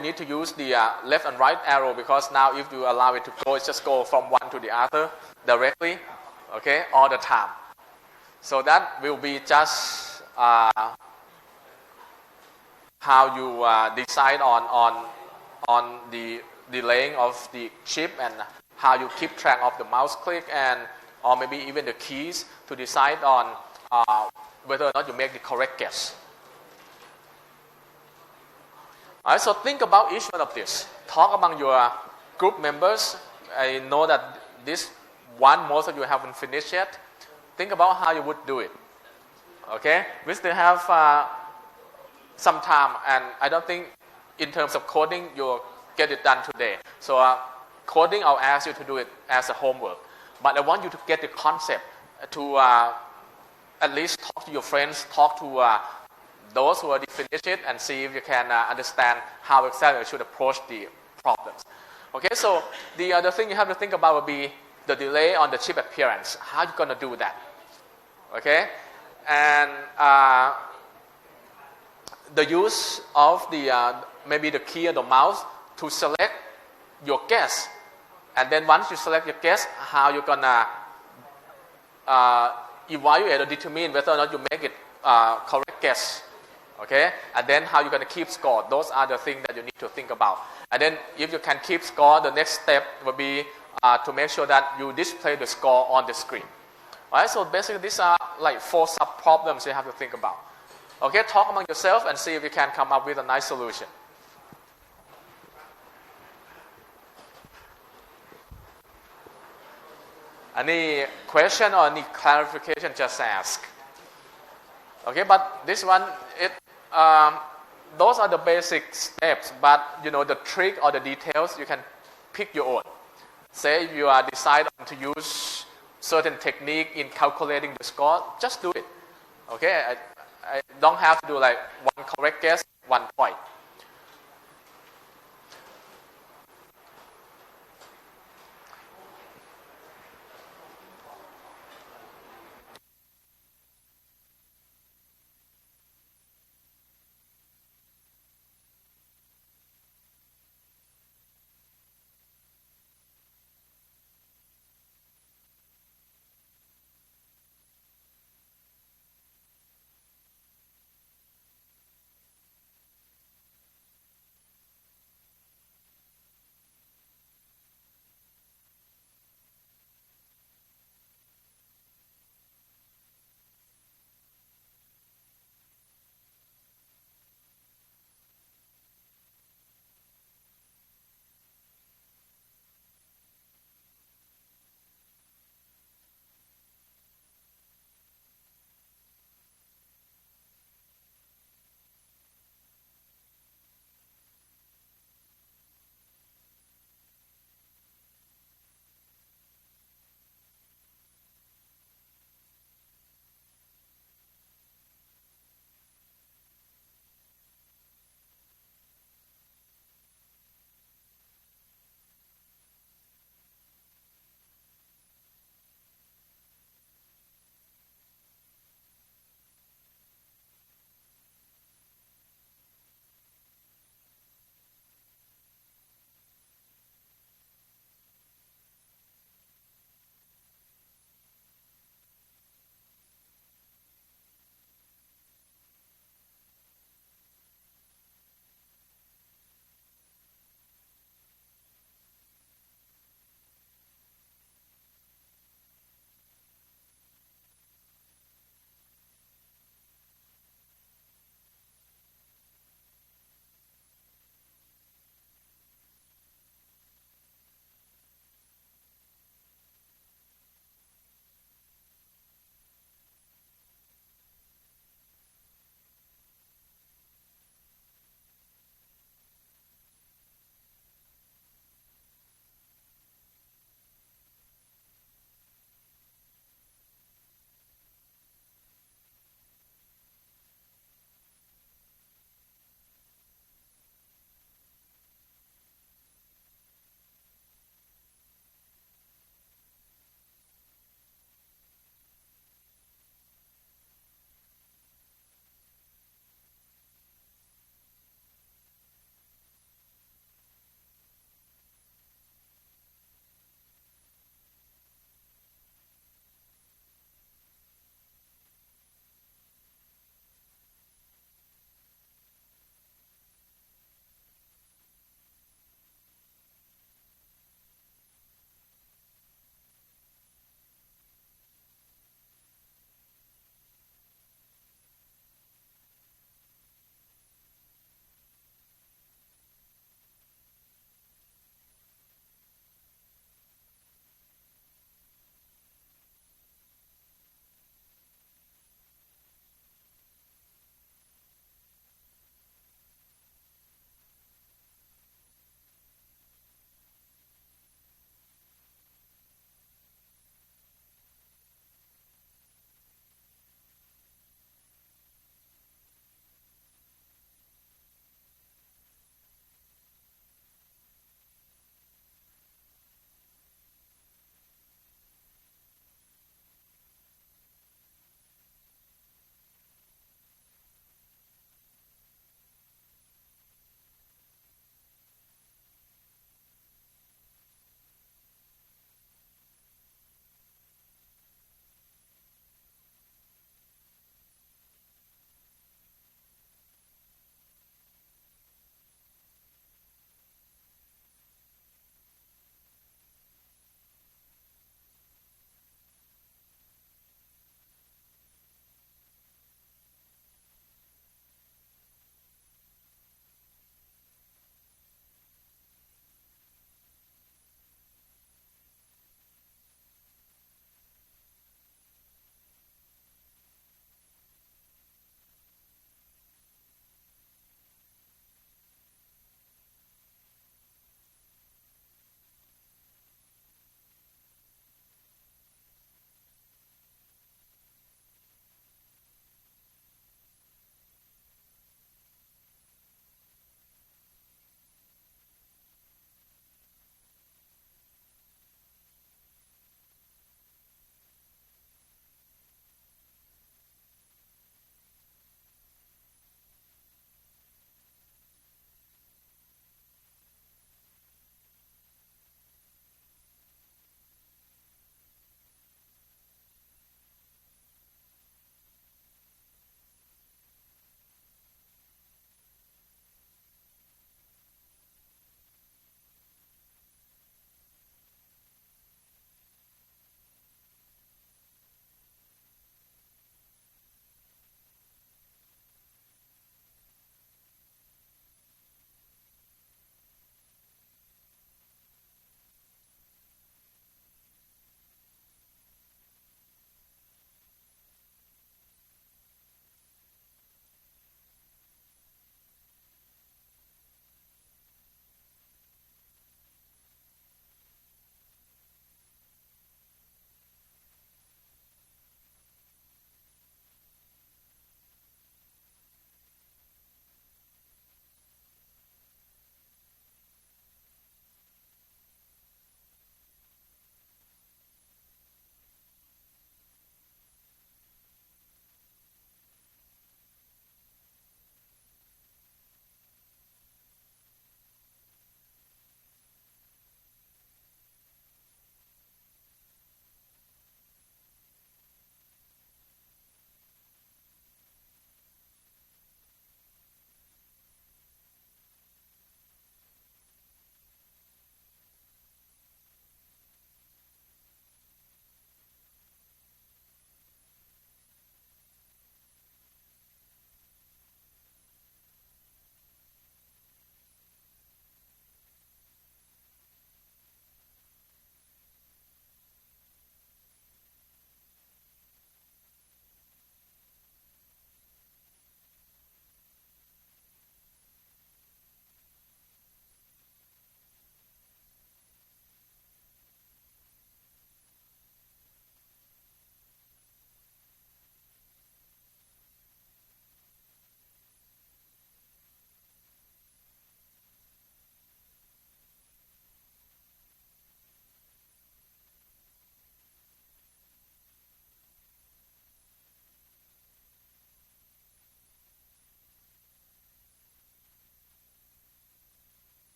need to use the left and right arrow, because now if you allow it to go, it just go from one to the other directly, okay, all the time. So that will be just how you decide on the delaying of the chip, and how you keep track of the mouse click, and or maybe even the keys to decide on whether or not you make the correct guess. All right, so think about each one of this. Talk among your group members. I know that this one most of you haven't finished yet. Think about how you would do it. Okay? We still have some time, and I don't think in terms of coding you'll get it done today. So coding, I'll ask you to do it as a homework. But I want you to get the concept, to at least talk to your friends, talk to those who already finished it, and see if you can understand how exactly you should approach the problems. Okay, so the other thing you have to think about will be the delay on the chip appearance. How are you going to do that? Okay, and the use of the maybe the key or the mouse to select your guess, and then once you select your guess, how you're gonna evaluate or determine whether or not you make it correct guess. Okay, and then how you're gonna keep score. Those are the things that you need to think about. And then if you can keep score, the next step will be to make sure that you display the score on the screen. All right, so basically these are like 4 sub-problems you have to think about. Okay, talk among yourself and see if you can come up with a nice solution. Any question or any clarification, just ask. Okay, but this one, those are the basic steps, but the trick or the details, you can pick your own. Say you are deciding to use certain technique in calculating the score, just do it. Okay, I don't have to do like one correct guess, 1 point.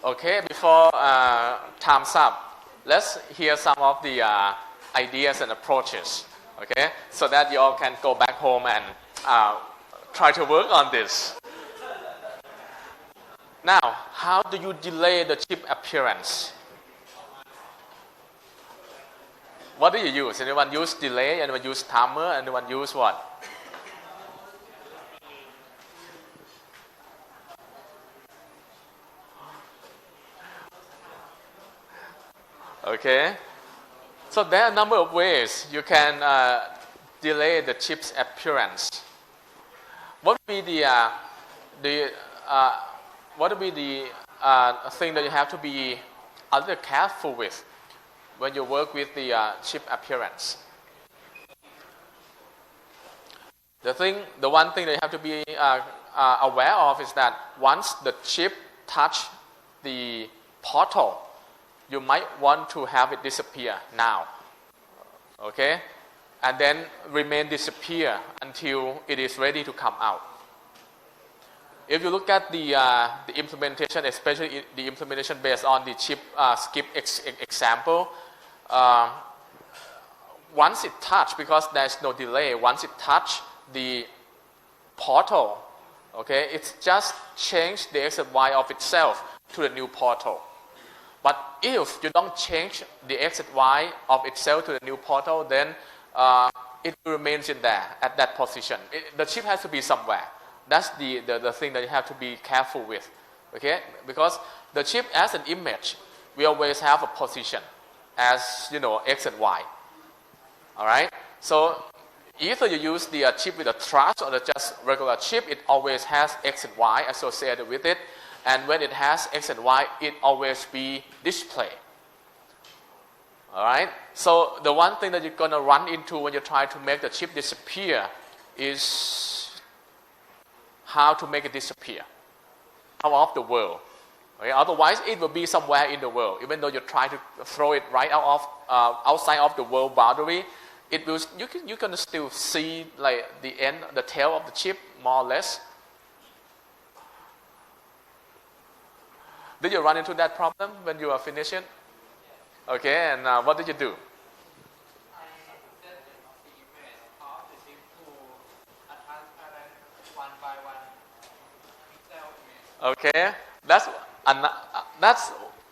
Okay, before time's up, let's hear some of the ideas and approaches. Okay, so that you all can go back home and try to work on this. Now, how do you delay the chip appearance? What do you use? Anyone use delay? Anyone use timer? Anyone use what? Okay. So there are a number of ways you can delay the chip's appearance. What would be the thing that you have to be a little careful with when you work with the chip appearance? The one thing that you have to be aware of is that once the chip touch the portal, you might want to have it disappear now. Okay? And then remain disappear until it is ready to come out. If you look at the implementation, especially the implementation based on the chip skip example, once it touch, because there's no delay, once it touch the portal, okay, it's just changed the X and Y of itself to the new portal. But if you don't change the X and Y of itself to the new portal, then it remains in there at that position. The chip has to be somewhere. That's the thing that you have to be careful with, okay? Because the chip as an image, we always have a position as, X and Y, all right? So either you use the chip with a thrust or just regular chip, it always has X and Y associated with it. And when it has X and Y, it always be displayed. All right? So the one thing that you're going to run into when you try to make the chip disappear is how to make it disappear out of the world. Okay? Otherwise, it will be somewhere in the world. Even though you try to throw it right outside of the world boundary, it will. You can still see like the tail of the chip more or less. Did you run into that problem when you were finishing? Okay, and what did you do? I set the image of the chip to a transparent one by one pixel image. Okay, that's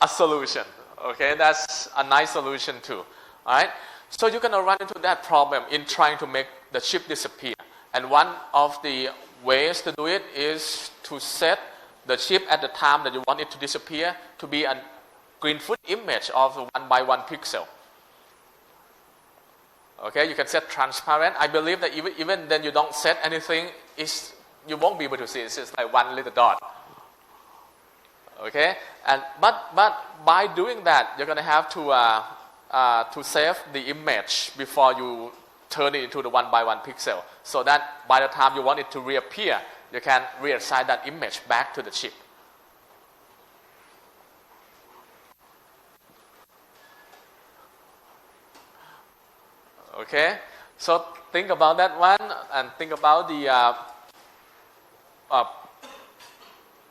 a solution. Okay, that's a nice solution too. All right, so you're gonna run into that problem in trying to make the chip disappear. And one of the ways to do it is to set the chip at the time that you want it to disappear to be a green foot image of the 1 by 1 pixel. Okay, you can set transparent. I believe that even then you don't set anything, you won't be able to see it. It's just like one little dot. Okay, but by doing that, you're going to have to save the image before you turn it into the 1 by 1 pixel, so that by the time you want it to reappear, you can reassign that image back to the chip. Okay, so think about that one and think about the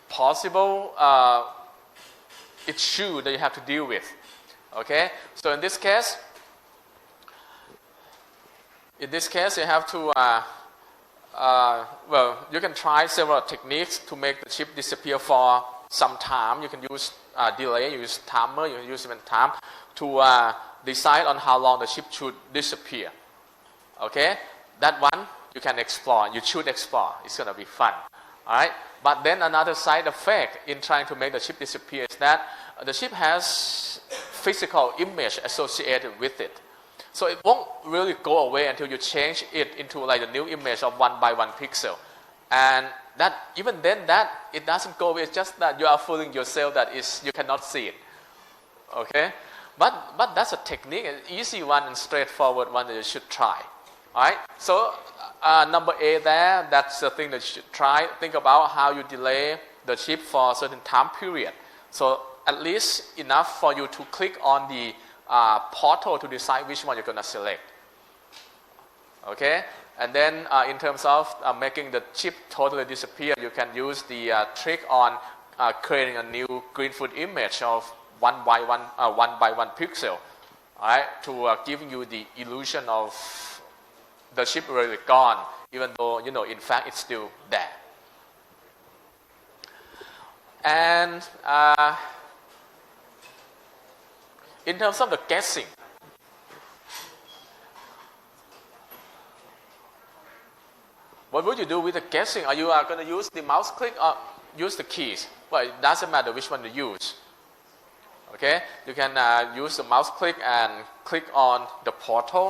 possible issue that you have to deal with. Okay, so in this case, you have to you can try several techniques to make the chip disappear for some time. You can use delay, you use timer, you can use even time to decide on how long the chip should disappear. Okay, that one you can explore. You should explore. It's gonna be fun. All right. But then another side effect in trying to make the chip disappear is that the chip has physical image associated with it. So it won't really go away until you change it into like a new image of 1 by 1 pixel. And that even then that it doesn't go away. It's just that you are fooling yourself that you cannot see it. Okay? But that's a technique, an easy one and straightforward one that you should try. Alright? So number A there, that's the thing that you should try. Think about how you delay the chip for a certain time period. So at least enough for you to click on the portal to decide which one you're going to select. Okay? And then in terms of making the chip totally disappear, you can use the trick on creating a new Greenfoot image of 1 by 1 pixel, all right, to giving you the illusion of the chip really gone, even though in fact it's still there. And in terms of the guessing, what would you do with the guessing? Are you going to use the mouse click or use the keys? Well, it doesn't matter which one to use. Okay, you can use the mouse click and click on the portal,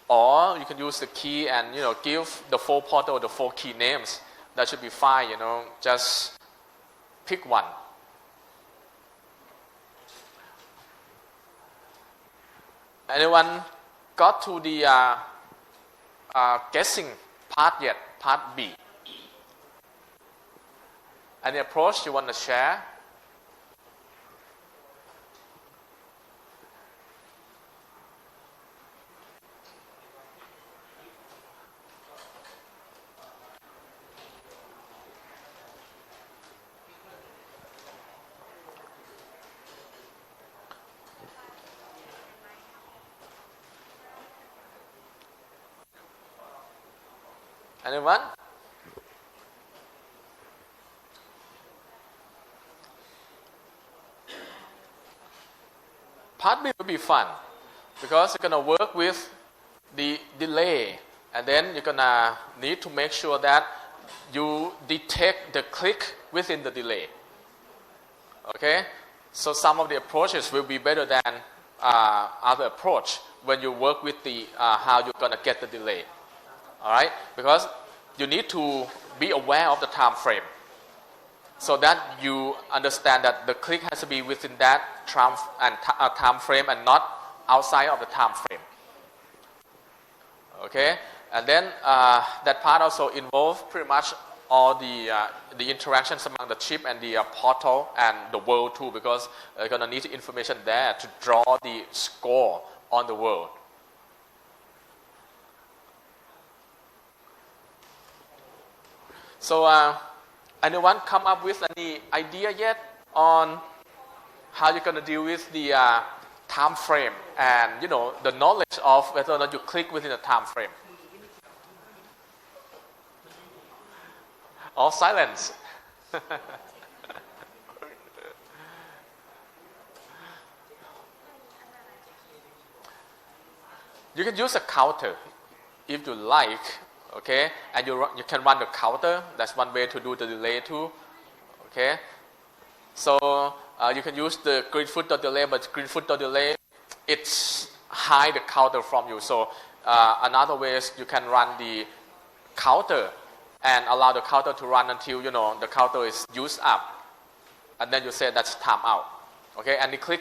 or you can use the key and give the 4 portal the 4 key names. That should be fine. Just pick one. Anyone got to the guessing part yet? Part B. Any approach you want to share? Anyone? Part B will be fun because you're going to work with the delay, and then you're going to need to make sure that you detect the click within the delay. Okay? So some of the approaches will be better than other approach when you work with the how you're going to get the delay. All right, because you need to be aware of the time frame, so that you understand that the click has to be within that time frame and not outside of the time frame. Okay, and then that part also involves pretty much all the interactions among the chip and the portal and the world too, because you're gonna need information there to draw the score on the world. So, anyone come up with any idea yet on how you're going to deal with the time frame and the knowledge of whether or not you click within a time frame? Or silence. You can use a counter if you like. Okay, and you can run the counter. That's one way to do the delay too. Okay, so you can use the Greenfoot.delay, but Greenfoot.delay it's hide the counter from you. So another way is you can run the counter and allow the counter to run until the counter is used up, and then you say that's time out. Okay, and you click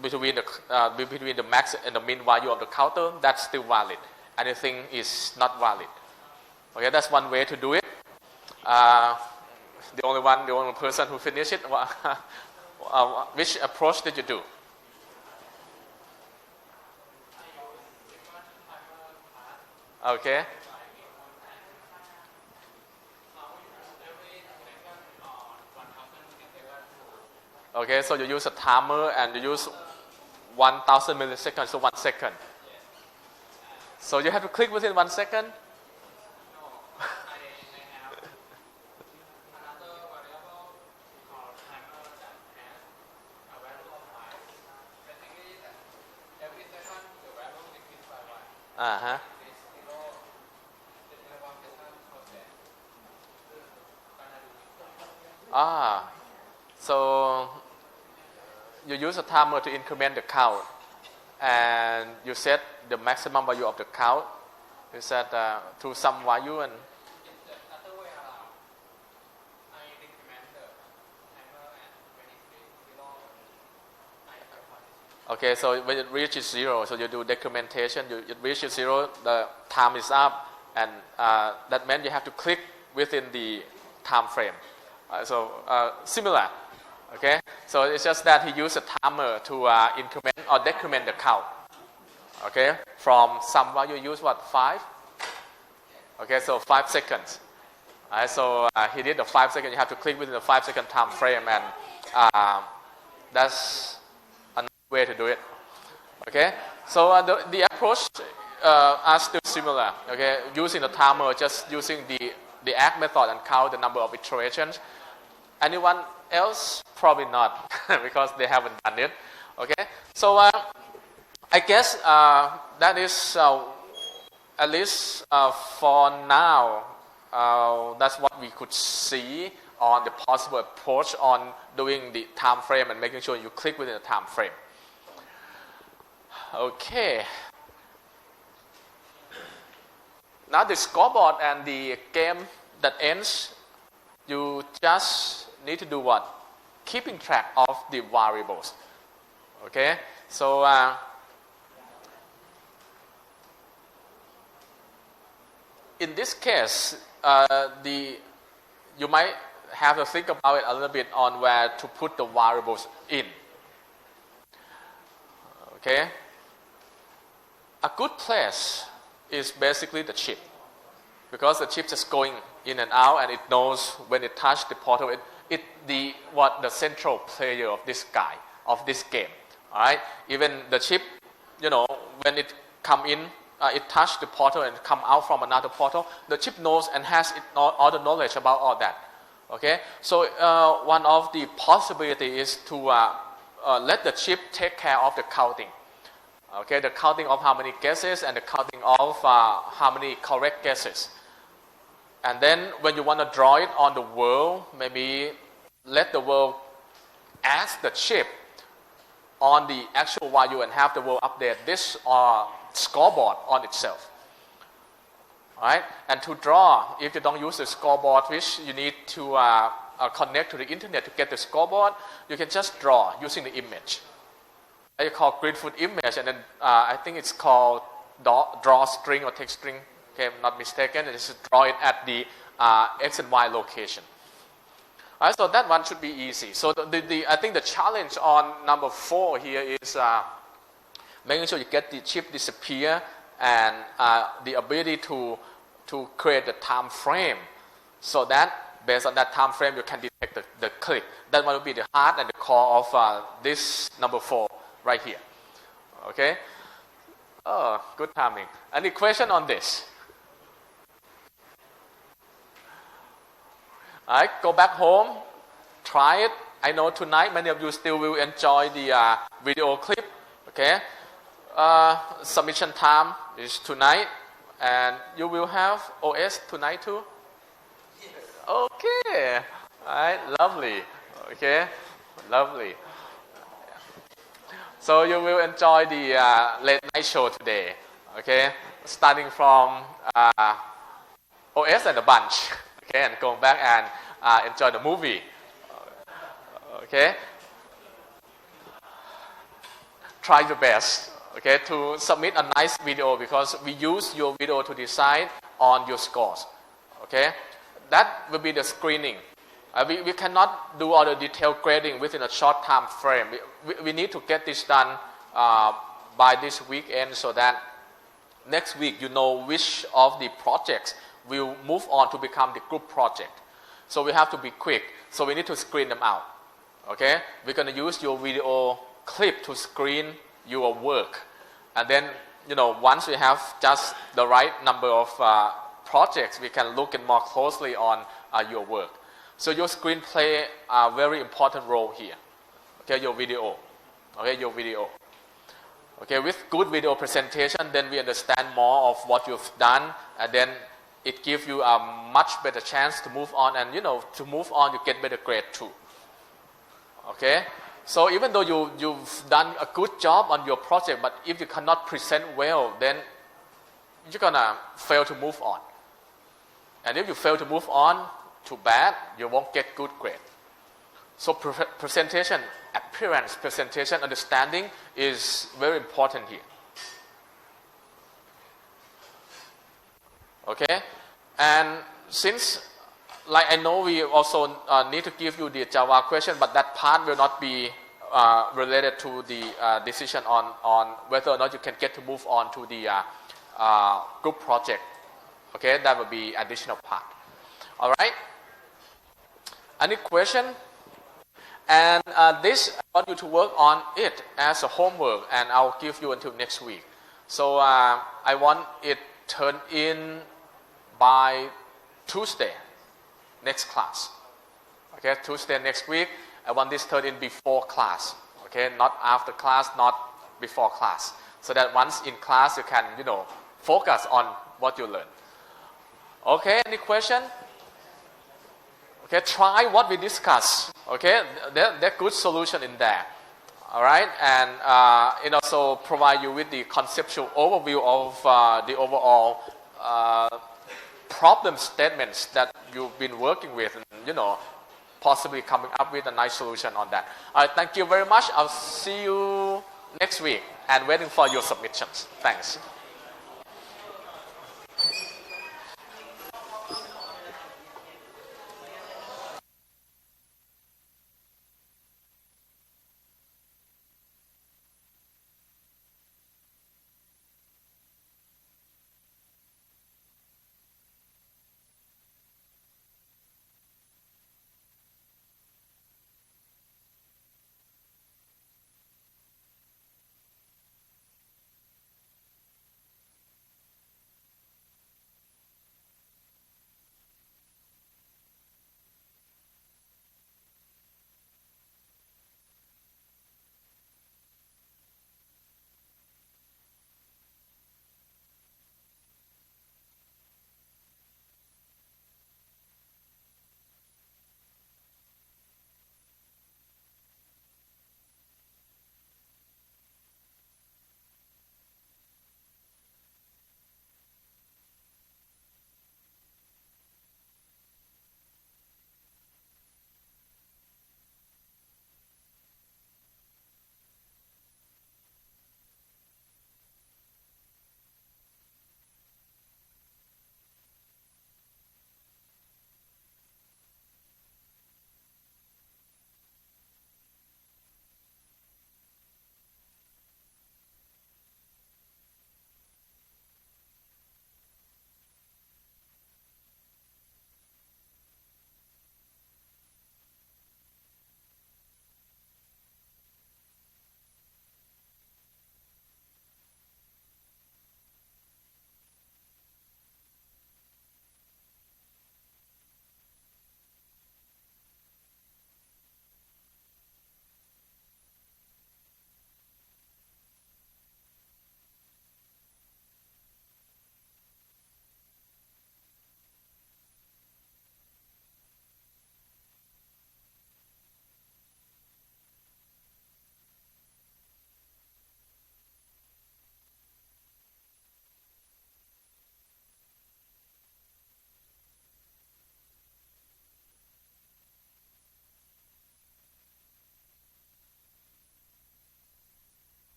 between the max and the min value of the counter. That's still valid. Anything is not valid. Okay, that's one way to do it. The only person who finished it. Which approach did you do? Okay. Okay, so you use a timer and you use 1,000 milliseconds, so 1 second. So you have to click within 1 second. So you use a timer to increment the count, and you set the maximum value of the count. You set to some value and. Okay, so when it reaches 0, so you do decrementation. It reaches 0, the time is up, and that meant you have to click within the time frame. Similar. Okay, so it's just that he used a timer to increment or decrement the count. Okay, from some value use 5? Okay, so 5 seconds. Alright, so he did the 5 second. You have to click within the 5 second time frame, and that's another way to do it. Okay, so the approach are still similar. Okay, using the timer, just using the act method and count the number of iterations. Anyone else? Probably not, because they haven't done it. Okay, so I guess that is at least for now. That's what we could see on the possible approach on doing the time frame and making sure you click within the time frame. Okay. Now the scoreboard and the game that ends, you just need to do what? Keeping track of the variables. Okay, so in this case, you might have to think about it a little bit on where to put the variables in. Okay, a good place is basically the chip, because the chip is going in and out, and it knows when it touches the portal, the central player of this guy, of this game. All right, even the chip, when it come in, it touch the portal and come out from another portal, the chip knows and has all the knowledge about all that. Okay, so one of the possibilities is to let the chip take care of the counting. Okay, the counting of how many guesses and the counting of how many correct guesses. And then when you want to draw it on the world, maybe let the world ask the chip on the actual value and have the world update this scoreboard on itself. Alright, and to draw, if you don't use the scoreboard, which you need to connect to the internet to get the scoreboard, you can just draw using the image. You call gridfoot image, and then I think it's called draw string or text string. Okay, if I'm not mistaken, and just draw it at the X and Y location. Alright, so that one should be easy. So I think the challenge on number 4 here is making sure you get the chip disappear and the ability to create the time frame, so that based on that time frame you can detect the click. That one will be the heart and the core of this number 4 right here. Okay. Oh, good timing. Any question on this? Alright, go back home, try it. I know tonight many of you still will enjoy the video clip. Okay, submission time is tonight, and you will have OS tonight too. Okay, alright, lovely. Okay, lovely. So you will enjoy the late night show today. Okay, starting from OS and a bunch. Okay, and going back and enjoy the movie. Okay, try your best. Okay, to submit a nice video, because we use your video to decide on your scores. Okay, that will be the screening. We cannot do all the detailed grading within a short time frame. We need to get this done by this weekend, so that next week you know which of the projects will move on to become the group project. So we have to be quick. So we need to screen them out. Okay, we're going to use your video clip to screen your work, and then once we have just the right number of projects, we can look more closely on your work. So your screen play a very important role here. Okay, your video. Okay, your video. Okay, with good video presentation, then we understand more of what you've done, and then it gives you a much better chance to move on, and to move on you get better grade too. Okay, so even though you've done a good job on your project, but if you cannot present well, then you're gonna fail to move on. And if you fail to move on, too bad, you won't get good grade. So presentation, appearance, presentation, understanding is very important here. Okay, and since, like I know we also need to give you the Java question, but that part will not be related to the decision on whether or not you can get to move on to the group project. Okay, that will be additional part. All right? Any question? And this, I want you to work on it as a homework, and I'll give you until next week. So I want it turned in by Tuesday, next class. Okay, Tuesday next week, I want this turned in before class. Okay, not after class, not before class. So that once in class, you can, focus on what you learn. Okay, any question? Okay, try what we discussed. Okay, there are good solution in there. All right, and it also provide you with the conceptual overview of the overall problem statements that you've been working with, and possibly coming up with a nice solution on that. All right, thank you very much. I'll see you next week and waiting for your submissions. Thanks.